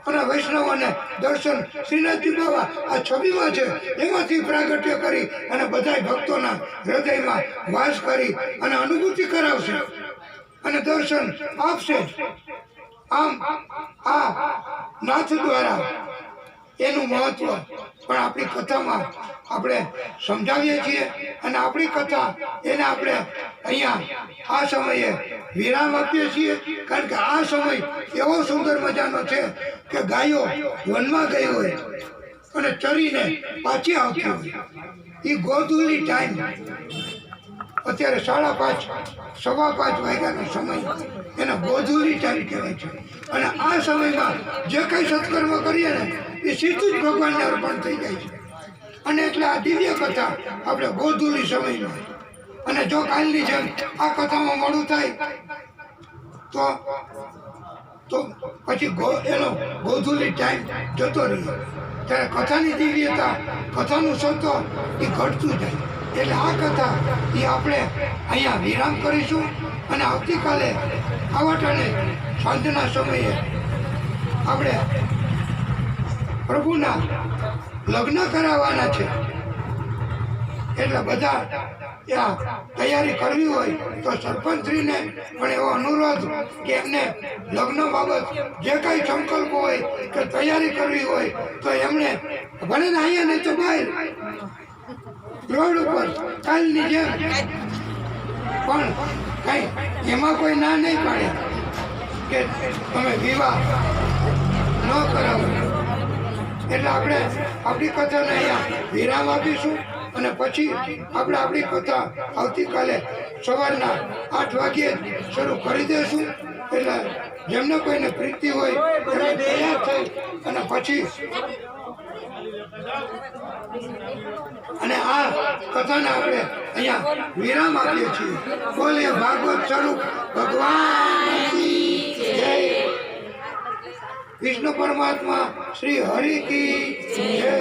અને વૈષ્ણવોને દર્શન શ્રીનાથજી બાવા આ છબીમાં છે એમાંથી પ્રાગટ્ય કરી અને બધા ભક્તોના હૃદયમાં વાસ કરી અને અનુભૂતિ કરાવશે અને દર્શન આપશે. આમ આ નાથ દ્વારા એનું મહત્વ પણ આપણી કથામાં આપણે સમજાવીએ છીએ. અને આપણી કથા એને આપણે અહીંયા આ સમયે વિરામ આપીએ છીએ. કારણ કે આ સમય એવો સુંદર મજાનો છે કે ગાયો વનમાં ગઈ હોય અને ચરીને પાછી આવતી હોય. એ ગોધૂલી ટાઈમ, અત્યારે 5:30, 5:15 વાગ્યાનો સમય, એને ગોધૂલી ટાઈમ કહેવાય છે. અને આ સમયમાં જે કંઈ સત્કર્મ કરીએ ને એ સીધું જ ભગવાનને અર્પણ થઈ જાય છે. અને એટલે આ દિવ્ય કથા આપણે ગોધૂલી સમયમાં. અને જો કાલની જેમ આ કથામાં મોડું થાય તો પછી એનો ગોધૂલી ટાઈમ જતો રહે, ત્યારે કથાની દિવ્યતા, કથાનું સત્વ એ ઘટતું જાય. એટલે આ કથા એ આપણે અહીંયા વિરામ કરીશું. અને આવતીકાલે આવા ટાણે સાંજના સમયે આપણે પ્રભુના લગ્ન કરાવવાના છે. એટલે બધા ત્યાં તૈયારી કરવી હોય તો સરપંચશ્રીને પણ એવો અનુરોધ કે એમને લગ્ન બાબત જે કાંઈ સંકલ્પ હોય કે તૈયારી કરવી હોય તો એમણે ભલે ને અહીંયા નહીં તો બહાર રોડ ઉપર કાલની જેમ, પણ કઈ એમાં કોઈ ના નહીં પાડે કે તમે વિવાહ ન કરાવો. એટલે આપણે આપણી કથાને અહીંયા વિરામ આપીશું. અને પછી આપણે આપણી કથા આવતીકાલે સવારના 8 વાગ્યે શરૂ કરી દઈશું. એટલે જેમને કોઈને પ્રીતિ હોય એમને તૈયાર થઈ અને પછી અને આ કથાને આપણે અહીંયા વિરામ આપીએ છીએ. બોલીએ ભાગવત સ્વરૂપ ભગવાન જય. વિષ્ણુ પરમાત્મા શ્રી હરિ કી જય.